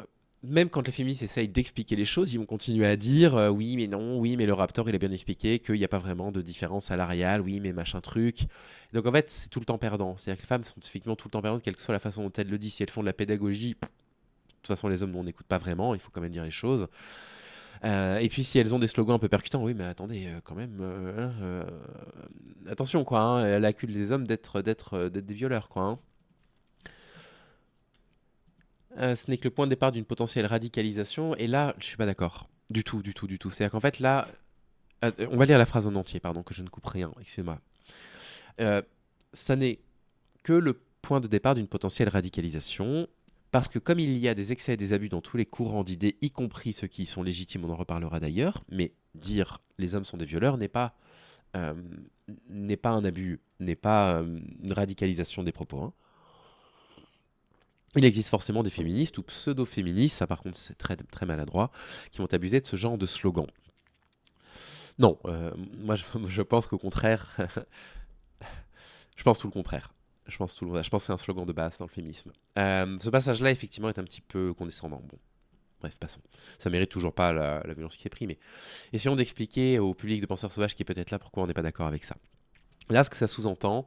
même quand les féministes essayent d'expliquer les choses, ils vont continuer à dire oui mais non, oui mais le Raptor il a bien expliqué qu'il n'y a pas vraiment de différence salariale, oui mais machin truc. Donc en fait c'est tout le temps perdant. C'est-à-dire que les femmes sont effectivement tout le temps perdantes, quelle que soit la façon dont elles le disent. Si elles font de la pédagogie, de toute façon les hommes on n'écoute pas vraiment, il faut quand même dire les choses. Et puis si elles ont des slogans un peu percutants, oui mais attendez quand même, attention quoi, hein, elle accuse les hommes d'être des violeurs quoi. Hein. Ce n'est que le point de départ d'une potentielle radicalisation. Et là, je suis pas d'accord. Du tout, du tout, du tout. C'est-à-dire qu'en fait, là, on va lire la phrase en entier, pardon, que je ne coupe rien, excusez-moi. Ça n'est que le point de départ d'une potentielle radicalisation, parce que comme il y a des excès et des abus dans tous les courants d'idées, y compris ceux qui sont légitimes, on en reparlera d'ailleurs, mais dire les hommes sont des violeurs n'est pas un abus, n'est pas une radicalisation des propos. Hein. Il existe forcément des féministes ou pseudo-féministes, ça par contre c'est très, très maladroit, qui vont abuser de ce genre de slogan. Non, moi je pense qu'au contraire, je pense tout le contraire. Je pense que c'est un slogan de base dans le féminisme. Ce passage-là, effectivement, est un petit peu condescendant. Bon, bref, passons. Ça mérite toujours pas la violence qui est prise, mais essayons d'expliquer au public de penseurs sauvages qui est peut-être là pourquoi on n'est pas d'accord avec ça. Là, ce que ça sous-entend,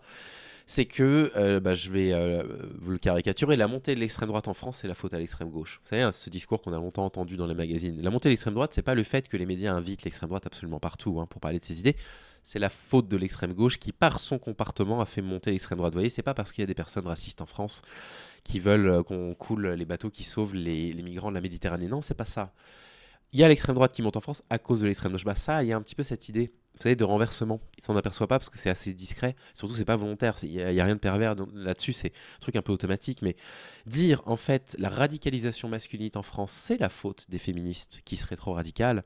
c'est que, je vais vous le caricaturer, la montée de l'extrême droite en France, c'est la faute à l'extrême gauche. Vous savez, hein, ce discours qu'on a longtemps entendu dans les magazines. La montée de l'extrême droite, c'est pas le fait que les médias invitent l'extrême droite absolument partout pour parler de ses idées, c'est la faute de l'extrême gauche qui, par son comportement, a fait monter l'extrême droite. Vous voyez, c'est pas parce qu'il y a des personnes racistes en France qui veulent qu'on coule les bateaux qui sauvent les migrants de la Méditerranée. Non, c'est pas ça. Il y a l'extrême droite qui monte en France à cause de l'extrême gauche. Ça, il y a un petit peu cette idée, vous savez, de renversement. Il s'en aperçoit pas parce que c'est assez discret. Surtout, c'est pas volontaire. Il y a rien de pervers là-dessus. C'est un truc un peu automatique. Mais dire, en fait, la radicalisation masculine en France, c'est la faute des féministes qui seraient trop radicales.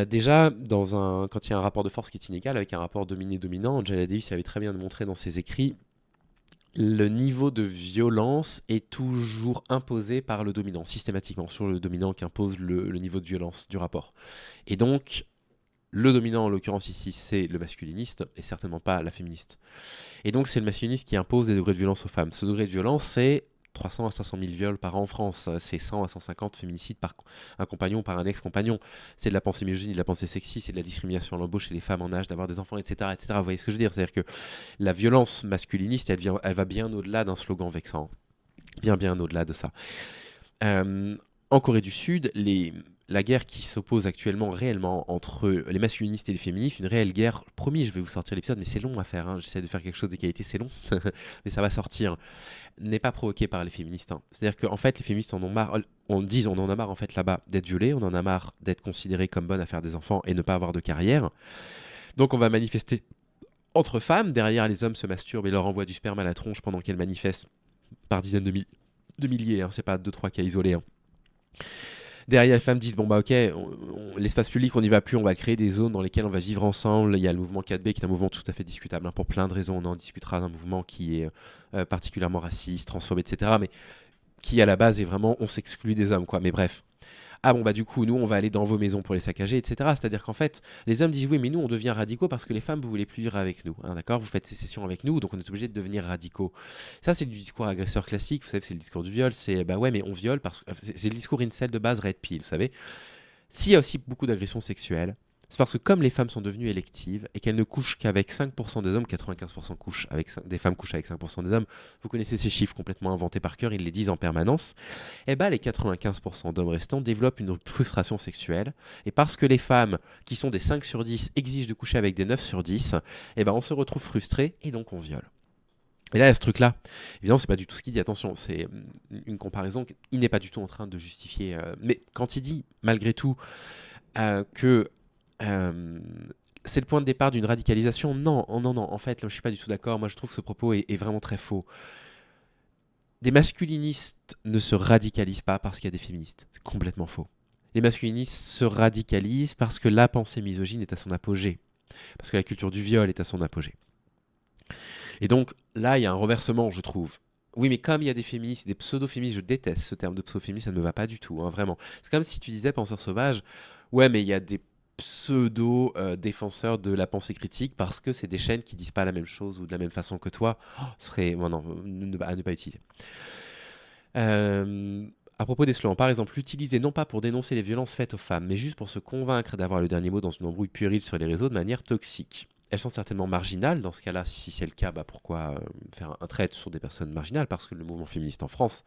Déjà, quand il y a un rapport de force qui est inégal, avec un rapport dominé-dominant, Angela Davis avait très bien montré dans ses écrits, le niveau de violence est toujours imposé par le dominant, systématiquement, sur le dominant qui impose le niveau de violence du rapport. Et donc, le dominant, en l'occurrence ici, c'est le masculiniste, et certainement pas la féministe. Et donc, c'est le masculiniste qui impose des degrés de violence aux femmes. Ce degré de violence, c'est 300 à 500 000 viols par an en France, c'est 100 à 150 féminicides par un compagnon ou par un ex-compagnon, c'est de la pensée misogyne, de la pensée sexiste, c'est de la discrimination à l'embauche chez les femmes en âge d'avoir des enfants, etc., etc. Vous voyez ce que je veux dire? C'est-à-dire que la violence masculiniste, elle va bien au-delà d'un slogan vexant, bien au-delà de ça. En Corée du Sud, la guerre qui s'oppose actuellement réellement entre les masculinistes et les féministes, une réelle guerre, promis je vais vous sortir l'épisode mais c'est long à faire, j'essaie de faire quelque chose de qualité, c'est long, mais ça va sortir, n'est pas provoquée par les féministes. C'est-à-dire qu'en fait les féministes en ont marre, on en a marre en fait là-bas d'être violées, on en a marre d'être considérées comme bonnes à faire des enfants et ne pas avoir de carrière, donc on va manifester entre femmes, derrière les hommes se masturbent et leur envoient du sperme à la tronche pendant qu'elles manifestent par dizaines de milliers, c'est pas 2-3 cas isolés. Derrière, les femmes disent, bon bah ok, l'espace public, on n'y va plus, on va créer des zones dans lesquelles on va vivre ensemble. Il y a le mouvement 4B qui est un mouvement tout à fait discutable, pour plein de raisons. On en discutera d'un mouvement qui est particulièrement raciste, transphobe, etc. Mais qui à la base est vraiment, on s'exclut des hommes, quoi. Mais bref. Ah bon bah du coup, nous on va aller dans vos maisons pour les saccager, etc. C'est-à-dire qu'en fait, les hommes disent oui, mais nous on devient radicaux parce que les femmes, vous voulez plus vivre avec nous, d'accord? Vous faites sécession avec nous, donc on est obligé de devenir radicaux. Ça c'est du discours agresseur classique, vous savez, c'est le discours du viol, c'est bah ouais, mais on viole parce que c'est le discours incel de base, red pill, vous savez. S'il y a aussi beaucoup d'agressions sexuelles, C'est parce que comme les femmes sont devenues électives et qu'elles ne couchent qu'avec 5% des hommes, 95% des femmes couchent avec 5% des hommes, vous connaissez ces chiffres complètement inventés par cœur, ils les disent en permanence, et bien les 95% d'hommes restants développent une frustration sexuelle, et parce que les femmes, qui sont des 5 sur 10, exigent de coucher avec des 9 sur 10, et ben on se retrouve frustré et donc on viole. Et là, il y a ce truc-là. Évidemment, c'est pas du tout ce qu'il dit. Attention, c'est une comparaison. Il n'est pas du tout en train de justifier. Mais quand il dit, malgré tout, que c'est le point de départ d'une radicalisation, non. En fait, là, je suis pas du tout d'accord. Moi, je trouve que ce propos est vraiment très faux. Des masculinistes ne se radicalisent pas parce qu'il y a des féministes. C'est complètement faux. Les masculinistes se radicalisent parce que la pensée misogyne est à son apogée. Parce que la culture du viol est à son apogée. Et donc, là, il y a un renversement, je trouve. Oui, mais comme il y a des féministes, des pseudo-féministes, je déteste ce terme de pseudo-féministe, ça ne me va pas du tout, hein, vraiment. C'est comme si tu disais, penseur sauvage, ouais, mais il y a des pseudo-défenseurs de la pensée critique parce que c'est des chaînes qui disent pas la même chose ou de la même façon que toi. Ce serait, bon, non, à ne pas utiliser. À propos des slogans, par exemple, l'utiliser non pas pour dénoncer les violences faites aux femmes, mais juste pour se convaincre d'avoir le dernier mot dans une embrouille puérile sur les réseaux de manière toxique. Elles sont certainement marginales. Dans ce cas-là, si c'est le cas, bah pourquoi faire un trait sur des personnes marginales? Parce que le mouvement féministe en France,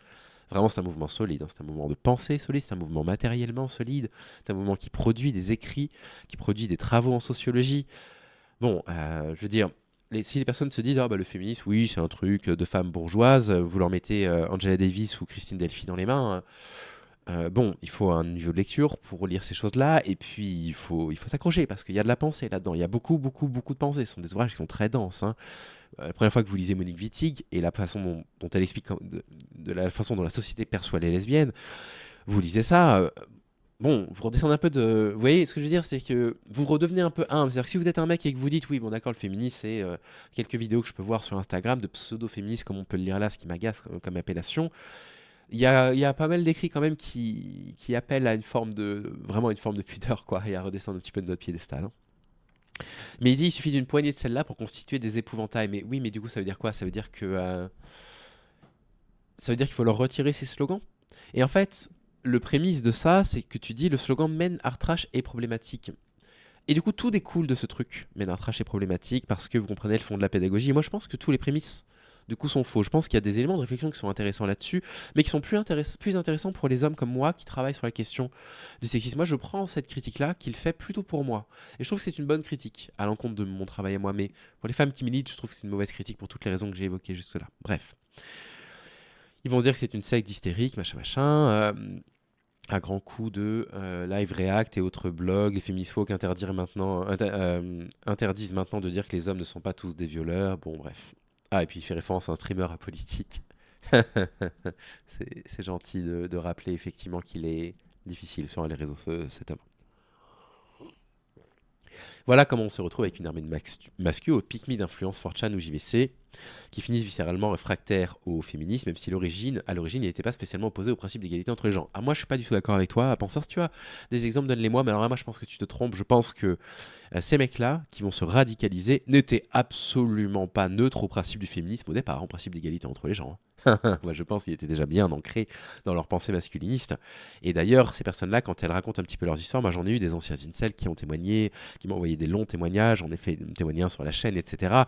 vraiment, c'est un mouvement solide. Hein. C'est un mouvement de pensée solide, c'est un mouvement matériellement solide, c'est un mouvement qui produit des écrits, qui produit des travaux en sociologie. Bon, je veux dire, si les personnes se disent ah bah le féminisme, oui, c'est un truc de femmes bourgeoises, vous leur mettez Angela Davis ou Christine Delphi dans les mains. Bon, il faut un niveau de lecture pour lire ces choses-là, et puis il faut s'accrocher parce qu'il y a de la pensée là-dedans. Il y a beaucoup de pensée. Ce sont des ouvrages qui sont très denses. Hein. La première fois que vous lisez Monique Wittig et la façon dont elle explique de la façon dont la société perçoit les lesbiennes, vous lisez ça. Bon, vous redescendez un peu de. Vous voyez, ce que je veux dire, c'est que vous redevenez un peu humble. C'est-à-dire que si vous êtes un mec et que vous dites, oui, bon, d'accord, le féminisme, c'est quelques vidéos que je peux voir sur Instagram de pseudo-féministes, comme on peut le lire là, ce qui m'agace comme appellation. Il y a pas mal d'écrits quand même qui appellent à vraiment une forme de pudeur, quoi, et à redescendre un petit peu de notre piédestal. Hein. Mais il dit, il suffit d'une poignée de celles-là pour constituer des épouvantails. Mais oui, mais du coup, ça veut dire quoi? Ça veut dire qu'il faut leur retirer ces slogans. Et en fait, le prémisse de ça, c'est que tu dis le slogan Men are trash est problématique. Et du coup, tout découle de ce truc. Men are trash est problématique parce que vous comprenez le fond de la pédagogie. Et moi, je pense que tous les prémices du coup sont faux. Je pense qu'il y a des éléments de réflexion qui sont intéressants là-dessus, mais qui sont plus intéressants pour les hommes comme moi qui travaillent sur la question du sexisme. Moi, je prends cette critique-là qu'il fait plutôt pour moi. Et je trouve que c'est une bonne critique à l'encontre de mon travail à moi. Mais pour les femmes qui militent, je trouve que c'est une mauvaise critique pour toutes les raisons que j'ai évoquées jusque-là. Bref. Ils vont se dire que c'est une secte hystérique, machin. À grands coups de live react et autres blogs, les féministes woke interdisent maintenant de dire que les hommes ne sont pas tous des violeurs. Bon, bref. Ah, et puis il fait référence à un streamer apolitique. C'est gentil de rappeler effectivement qu'il est difficile sur les réseaux, cet homme. Voilà comment on se retrouve avec une armée de masculins aux pique-me d'influence 4chan ou JVC, qui finissent viscéralement réfractaires au féminisme, même si à l'origine, il n'était pas spécialement opposé au principe d'égalité entre les gens. Ah, moi, je suis pas du tout d'accord avec toi. Penseur, si tu as des exemples, donne-les-moi. Mais alors là, moi, je pense que tu te trompes. Je pense que ces mecs-là, qui vont se radicaliser, n'étaient absolument pas neutres au principe du féminisme au départ, au principe d'égalité entre les gens. Moi, je pense qu'ils étaient déjà bien ancrés dans leur pensée masculiniste. Et d'ailleurs, ces personnes-là, quand elles racontent un petit peu leurs histoires, moi, j'en ai eu des anciens incels qui ont témoigné, qui m'ont envoyé des longs témoignages, j'en ai fait témoigner sur la chaîne, etc.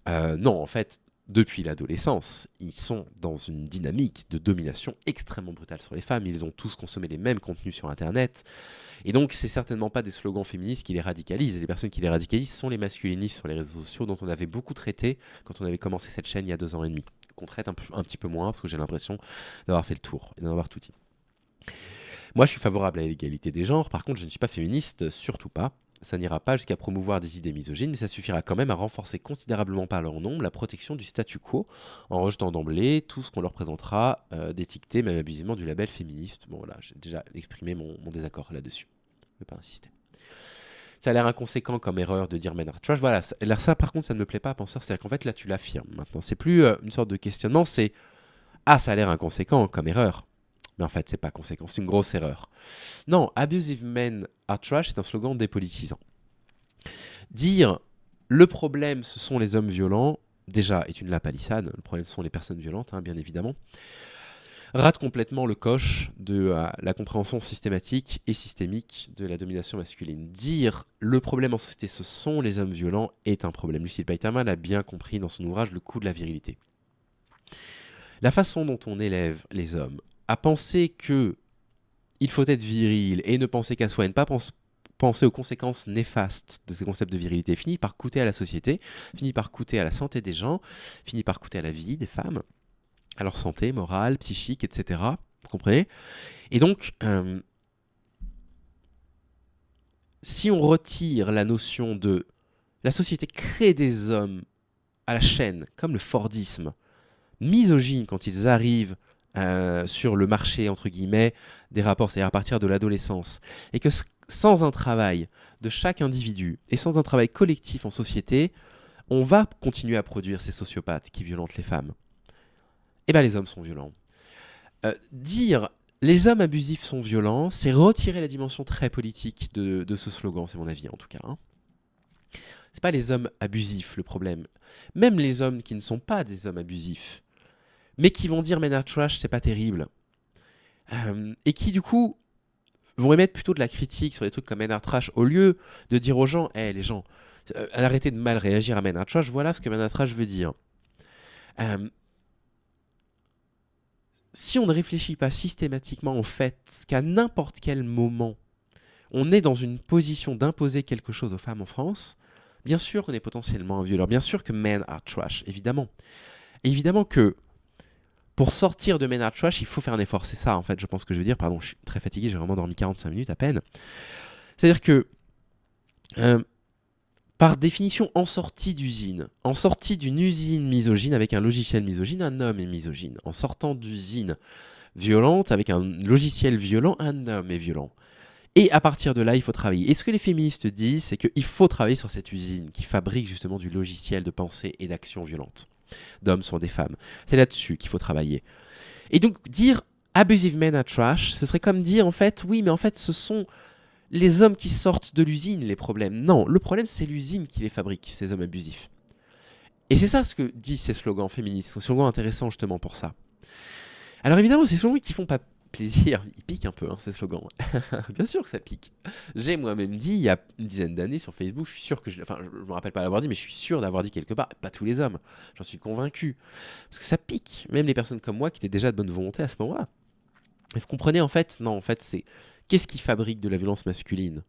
Non, en fait, depuis l'adolescence, ils sont dans une dynamique de domination extrêmement brutale sur les femmes. Ils ont tous consommé les mêmes contenus sur Internet. Et donc, c'est certainement pas des slogans féministes qui les radicalisent. Les personnes qui les radicalisent sont les masculinistes sur les réseaux sociaux dont on avait beaucoup traité quand on avait commencé cette chaîne il y a 2 ans et demi. Qu'on traite un petit peu moins parce que j'ai l'impression d'avoir fait le tour et d'en avoir tout dit. Moi, je suis favorable à l'égalité des genres. Par contre, je ne suis pas féministe, surtout pas. Ça n'ira pas jusqu'à promouvoir des idées misogynes, mais ça suffira quand même à renforcer considérablement par leur nombre la protection du statu quo, en rejetant d'emblée tout ce qu'on leur présentera d'étiqueter, même abusivement, du label féministe. Bon voilà, j'ai déjà exprimé mon désaccord là-dessus. Je ne vais pas insister. Ça a l'air inconséquent comme erreur de dire men are trash. Voilà, ça par contre, ça ne me plaît pas, penseur. C'est-à-dire qu'en fait, là, tu l'affirmes maintenant. C'est plus une sorte de questionnement, c'est « Ah, ça a l'air inconséquent comme erreur ». Mais en fait, c'est pas conséquent, c'est une grosse erreur. Non, abusive men are trash, c'est un slogan dépolitisant. Dire le problème, ce sont les hommes violents, déjà, est une lapalissade. Le problème, ce sont les personnes violentes, hein, bien évidemment. rate complètement le coche de la compréhension systématique et systémique de la domination masculine. Dire le problème en société, ce sont les hommes violents, est un problème. Lucille Peiterman a bien compris dans son ouvrage Le coût de la virilité. La façon dont on élève les hommes à penser que il faut être viril et ne penser qu'à soi et ne pas penser aux conséquences néfastes de ces concepts de virilité finit par coûter à la société, finit par coûter à la santé des gens, finit par coûter à la vie des femmes, à leur santé morale, psychique, etc. Vous comprenez ? Et donc, si on retire la notion de la société crée des hommes à la chaîne, comme le Fordisme, misogynes quand ils arrivent sur le marché, entre guillemets, des rapports, c'est-à-dire à partir de l'adolescence, et que sans un travail de chaque individu et sans un travail collectif en société, on va continuer à produire ces sociopathes qui violentent les femmes. Eh bien, les hommes sont violents. Dire les hommes abusifs sont violents, c'est retirer la dimension très politique de ce slogan, c'est mon avis en tout cas. C'est pas les hommes abusifs le problème. Même les hommes qui ne sont pas des hommes abusifs, mais qui vont dire men are trash, c'est pas terrible. Et qui du coup vont émettre plutôt de la critique sur des trucs comme men are trash au lieu de dire aux gens, les gens, arrêtez de mal réagir à men are trash, voilà ce que men are trash veut dire. Si on ne réfléchit pas systématiquement au fait qu'à n'importe quel moment, on est dans une position d'imposer quelque chose aux femmes en France, bien sûr qu'on est potentiellement un violeur, bien sûr que men are trash, évidemment. Et évidemment que pour sortir de men are trash, il faut faire un effort. C'est ça, en fait, je pense que je veux dire. Pardon, je suis très fatigué, j'ai vraiment dormi 45 minutes à peine. C'est-à-dire que, par définition, en sortie d'usine, en sortie d'une usine misogyne avec un logiciel misogyne, un homme est misogyne. En sortant d'usine violente avec un logiciel violent, un homme est violent. Et à partir de là, il faut travailler. Et ce que les féministes disent, c'est qu'il faut travailler sur cette usine qui fabrique justement du logiciel de pensée et d'action violente d'hommes sur des femmes. C'est là-dessus qu'il faut travailler. Et donc, dire abusive men are trash, ce serait comme dire, en fait, oui, mais en fait, ce sont les hommes qui sortent de l'usine les problèmes. Non, le problème, c'est l'usine qui les fabrique, ces hommes abusifs. Et c'est ça ce que disent ces slogans féministes, ces slogans intéressants justement pour ça. Alors évidemment, ces slogans qui font pas plaisir, ils piquent un peu, ces slogans. Bien sûr que ça pique. J'ai moi-même dit, il y a une dizaine d'années sur Facebook, je suis sûr que je me rappelle pas l'avoir dit, mais je suis sûr d'avoir dit quelque part, pas tous les hommes, j'en suis convaincu. Parce que ça pique, même les personnes comme moi qui étaient déjà de bonne volonté à ce moment-là. Et vous comprenez, en fait, non, en fait, c'est qu'est-ce qui fabrique de la violence masculine ?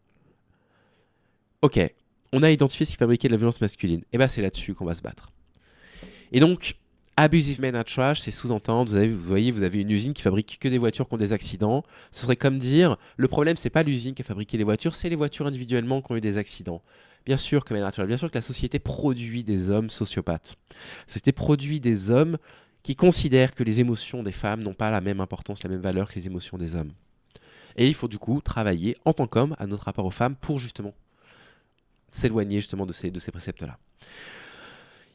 Ok, on a identifié ce qui fabriquait de la violence masculine, et c'est là-dessus qu'on va se battre. Et donc, abusive men are trash, c'est sous-entendre, vous avez une usine qui fabrique que des voitures qui ont des accidents. Ce serait comme dire, le problème, c'est pas l'usine qui a fabriqué les voitures, c'est les voitures individuellement qui ont eu des accidents. Bien sûr que men are trash, bien sûr que la société produit des hommes sociopathes. La société produit des hommes qui considèrent que les émotions des femmes n'ont pas la même importance, la même valeur que les émotions des hommes. Et il faut du coup travailler en tant qu'homme à notre rapport aux femmes pour justement s'éloigner justement de ces préceptes-là.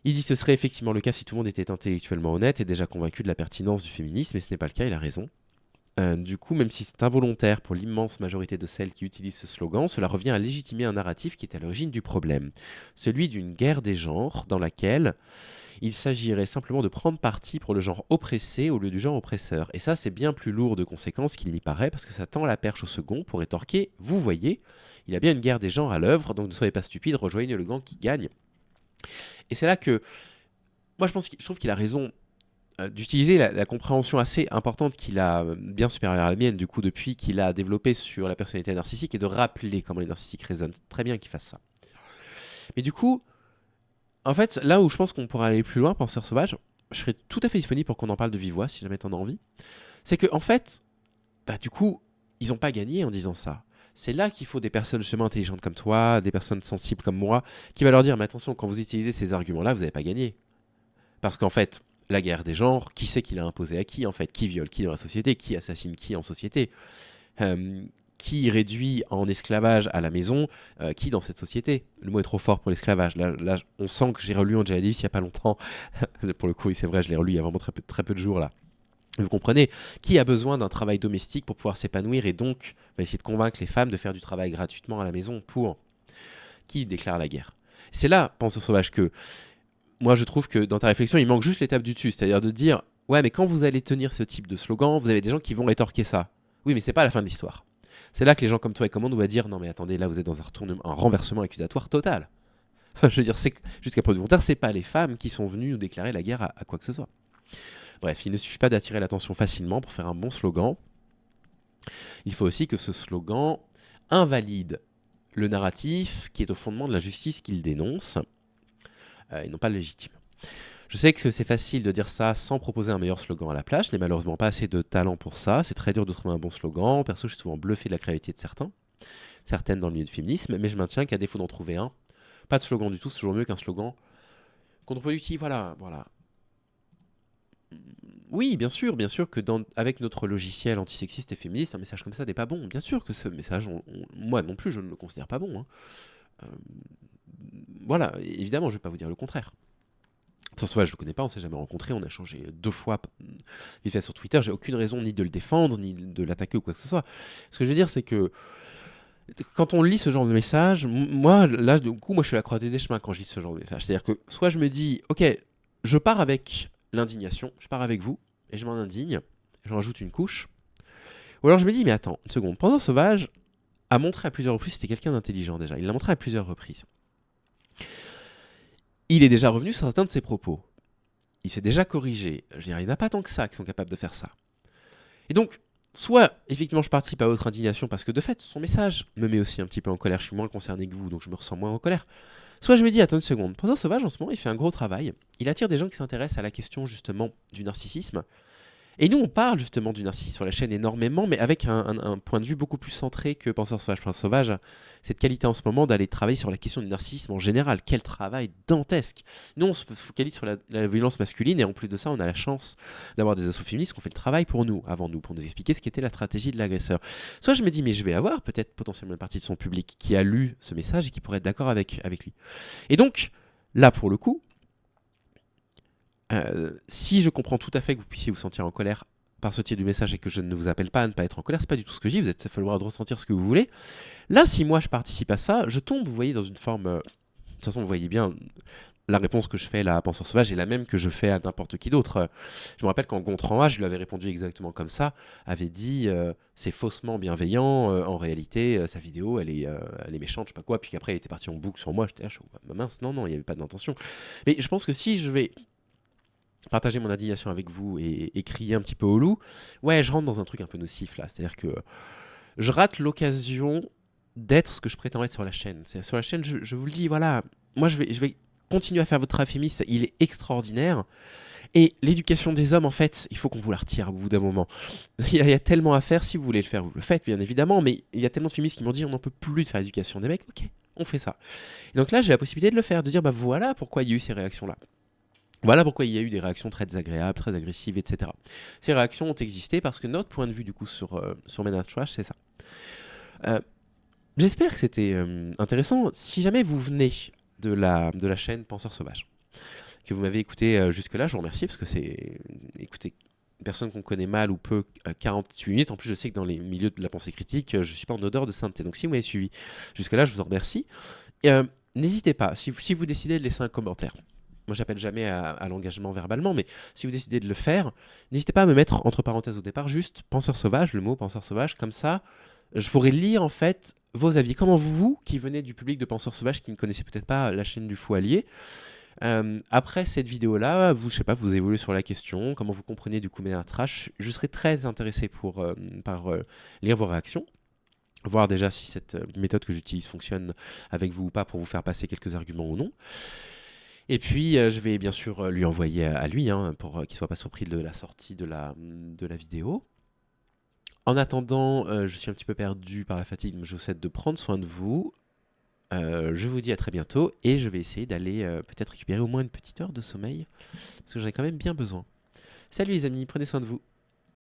Il dit que ce serait effectivement le cas si tout le monde était intellectuellement honnête et déjà convaincu de la pertinence du féminisme, mais ce n'est pas le cas, il a raison. Du coup, même si c'est involontaire pour l'immense majorité de celles qui utilisent ce slogan, cela revient à légitimer un narratif qui est à l'origine du problème, celui d'une guerre des genres dans laquelle il s'agirait simplement de prendre parti pour le genre oppressé au lieu du genre oppresseur. Et ça, c'est bien plus lourd de conséquences qu'il n'y paraît, parce que ça tend la perche au second pour rétorquer « Vous voyez, il y a bien une guerre des genres à l'œuvre, donc ne soyez pas stupides, rejoignez le gang qui gagne. » Et c'est là que, moi je trouve qu'il a raison d'utiliser la compréhension assez importante qu'il a, bien supérieure à la mienne, du coup, depuis qu'il a développé sur la personnalité narcissique, et de rappeler comment les narcissiques raisonnent. C'est très bien qu'il fasse ça. Mais du coup, en fait, là où je pense qu'on pourrait aller plus loin, Penseur Sauvage, je serais tout à fait disponible pour qu'on en parle de vive voix, si jamais t'en as envie, c'est que en fait, du coup, ils n'ont pas gagné en disant ça. C'est là qu'il faut des personnes justement intelligentes comme toi, des personnes sensibles comme moi, qui va leur dire, mais attention, quand vous utilisez ces arguments-là, vous n'avez pas gagné. Parce qu'en fait, la guerre des genres, qui c'est qui l'a imposé à qui, en fait ? Qui viole qui dans la société ? Qui assassine qui en société ? Qui réduit en esclavage à la maison qui dans cette société ? Le mot est trop fort pour l'esclavage. Là, on sent que j'ai relu en djihadiste il n'y a pas longtemps. Pour le coup, c'est vrai, je l'ai relu il y a vraiment très peu de jours là. Vous comprenez ? Qui a besoin d'un travail domestique pour pouvoir s'épanouir et donc va essayer de convaincre les femmes de faire du travail gratuitement à la maison pour qui déclare la guerre ? C'est là, Penseur Sauvage, que moi je trouve que dans ta réflexion, il manque juste l'étape du dessus, c'est-à-dire de dire Ouais, mais quand vous allez tenir ce type de slogan, vous avez des gens qui vont rétorquer ça. Oui, mais c'est pas la fin de l'histoire. C'est là que les gens comme toi et comme moi doivent dire non mais attendez, là vous êtes dans un renversement accusatoire total. Enfin, je veux dire, jusqu'à preuve du contraire, c'est pas les femmes qui sont venues nous déclarer la guerre à quoi que ce soit. Bref, il ne suffit pas d'attirer l'attention facilement pour faire un bon slogan. Il faut aussi que ce slogan invalide le narratif qui est au fondement de la justice qu'il dénonce, et non pas le légitime. Je sais que c'est facile de dire ça sans proposer un meilleur slogan à la place. Je n'ai malheureusement pas assez de talent pour ça. C'est très dur de trouver un bon slogan. Perso, je suis souvent bluffé de la créativité de certaines dans le milieu du féminisme, mais je maintiens qu'à défaut d'en trouver un, pas de slogan du tout, c'est toujours mieux qu'un slogan contre-productif. Voilà. Oui, bien sûr que avec notre logiciel antisexiste et féministe, un message comme ça n'est pas bon. Bien sûr que ce message, moi non plus, je ne le considère pas bon. Hein. Euh, voilà, évidemment, je ne vais pas vous dire le contraire. Vincent Sauvage, je ne le connais pas, on ne s'est jamais rencontré, on a changé 2 fois vite fait sur Twitter, j'ai aucune raison ni de le défendre, ni de l'attaquer ou quoi que ce soit. Ce que je veux dire, c'est que quand on lit ce genre de message, moi, là, du coup, moi, je suis à la croisée des chemins quand je lis ce genre de message. C'est-à-dire que soit je me dis, ok, je pars avec l'indignation, je pars avec vous, et je m'en indigne, j'en rajoute une couche. Ou alors je me dis, mais attends, une seconde, Vincent Sauvage a montré à plusieurs reprises, c'était quelqu'un d'intelligent déjà, il l'a montré à plusieurs reprises. Il est déjà revenu sur certains de ses propos. Il s'est déjà corrigé. Je veux dire, il n'y en a pas tant que ça qui sont capables de faire ça. Et donc, soit, effectivement, je participe à votre indignation parce que, de fait, son message me met aussi un petit peu en colère. Je suis moins concerné que vous, donc je me ressens moins en colère. Soit je me dis, attends une seconde, Vincent Sauvage, en ce moment, il fait un gros travail. Il attire des gens qui s'intéressent à la question, justement, du narcissisme. Et nous, on parle justement du narcissisme sur la chaîne énormément, mais avec un point de vue beaucoup plus centré que Penseur Sauvage, Prince Sauvage. Cette qualité en ce moment d'aller travailler sur la question du narcissisme en général. Quel travail dantesque. Nous, on se focalise sur la violence masculine, et en plus de ça, on a la chance d'avoir des assos féministes qui ont fait le travail pour nous, avant nous, pour nous expliquer ce qu'était la stratégie de l'agresseur. Soit je me dis, mais je vais avoir peut-être potentiellement une partie de son public qui a lu ce message et qui pourrait être d'accord avec lui. Et donc, là, pour le coup, si je comprends tout à fait que vous puissiez vous sentir en colère par ce type de message et que je ne vous appelle pas à ne pas être en colère, c'est pas du tout ce que je dis, vous êtes fait le droit de ressentir ce que vous voulez. Là, si moi je participe à ça, je tombe, vous voyez, dans une forme... de toute façon, vous voyez bien, la réponse que je fais là à Penseur Sauvage est la même que je fais à n'importe qui d'autre. Je me rappelle quand Gontran A, je lui avais répondu exactement comme ça, avait dit c'est faussement bienveillant, en réalité, sa vidéo, elle est méchante, je sais pas quoi, puis après, elle était partie en boucle sur moi, j'étais là, mince, non, il n'y avait pas d'intention. Mais je pense que si je vais partager mon indignation avec vous et crier un petit peu au loup, ouais, je rentre dans un truc un peu nocif là. C'est-à-dire que je rate l'occasion d'être ce que je prétends être sur la chaîne. Sur la chaîne, je vous le dis, voilà, moi je vais continuer à faire votre travail féministe, il est extraordinaire. Et l'éducation des hommes, en fait, il faut qu'on vous la retire au bout d'un moment. Il y a tellement à faire, si vous voulez le faire, vous le faites, bien évidemment, mais il y a tellement de féministes qui m'ont dit on n'en peut plus de faire l'éducation des mecs, ok, on fait ça. Et donc là, j'ai la possibilité de le faire, de dire, bah voilà pourquoi il y a eu ces réactions-là. Voilà pourquoi il y a eu des réactions très désagréables, très agressives, etc. Ces réactions ont existé parce que notre point de vue, du coup, sur Men at Trash, c'est ça. Euh, J'espère que c'était intéressant. Si jamais vous venez de la chaîne Penseur Sauvage, que vous m'avez écouté jusque-là, je vous remercie parce que c'est... Écoutez, une personne qu'on connaît mal ou peu, 48 minutes. En plus, je sais que dans les milieux de la pensée critique, je ne suis pas en odeur de sainteté. Donc, si vous m'avez suivi jusque-là, je vous en remercie. N'hésitez pas, si vous décidez de laisser un commentaire. Moi, j'appelle jamais à l'engagement verbalement, mais si vous décidez de le faire, n'hésitez pas à me mettre entre parenthèses au départ juste Penseur Sauvage, le mot Penseur Sauvage, comme ça, je pourrais lire en fait vos avis. Comment vous, qui venez du public de Penseur Sauvage, qui ne connaissez peut-être pas la chaîne du Fou Allié, après cette vidéo-là, vous, je sais pas, vous évoluez sur la question, comment vous comprenez du coup Men at Trash, je serais très intéressé par lire vos réactions. Voir déjà si cette méthode que j'utilise fonctionne avec vous ou pas pour vous faire passer quelques arguments ou non. Et puis, je vais bien sûr lui envoyer à lui, pour qu'il ne soit pas surpris de la sortie de la vidéo. En attendant, je suis un petit peu perdu par la fatigue, mais je vous souhaite de prendre soin de vous. Je vous dis à très bientôt et je vais essayer d'aller peut-être récupérer au moins une petite heure de sommeil, parce que j'en ai quand même bien besoin. Salut les amis, prenez soin de vous.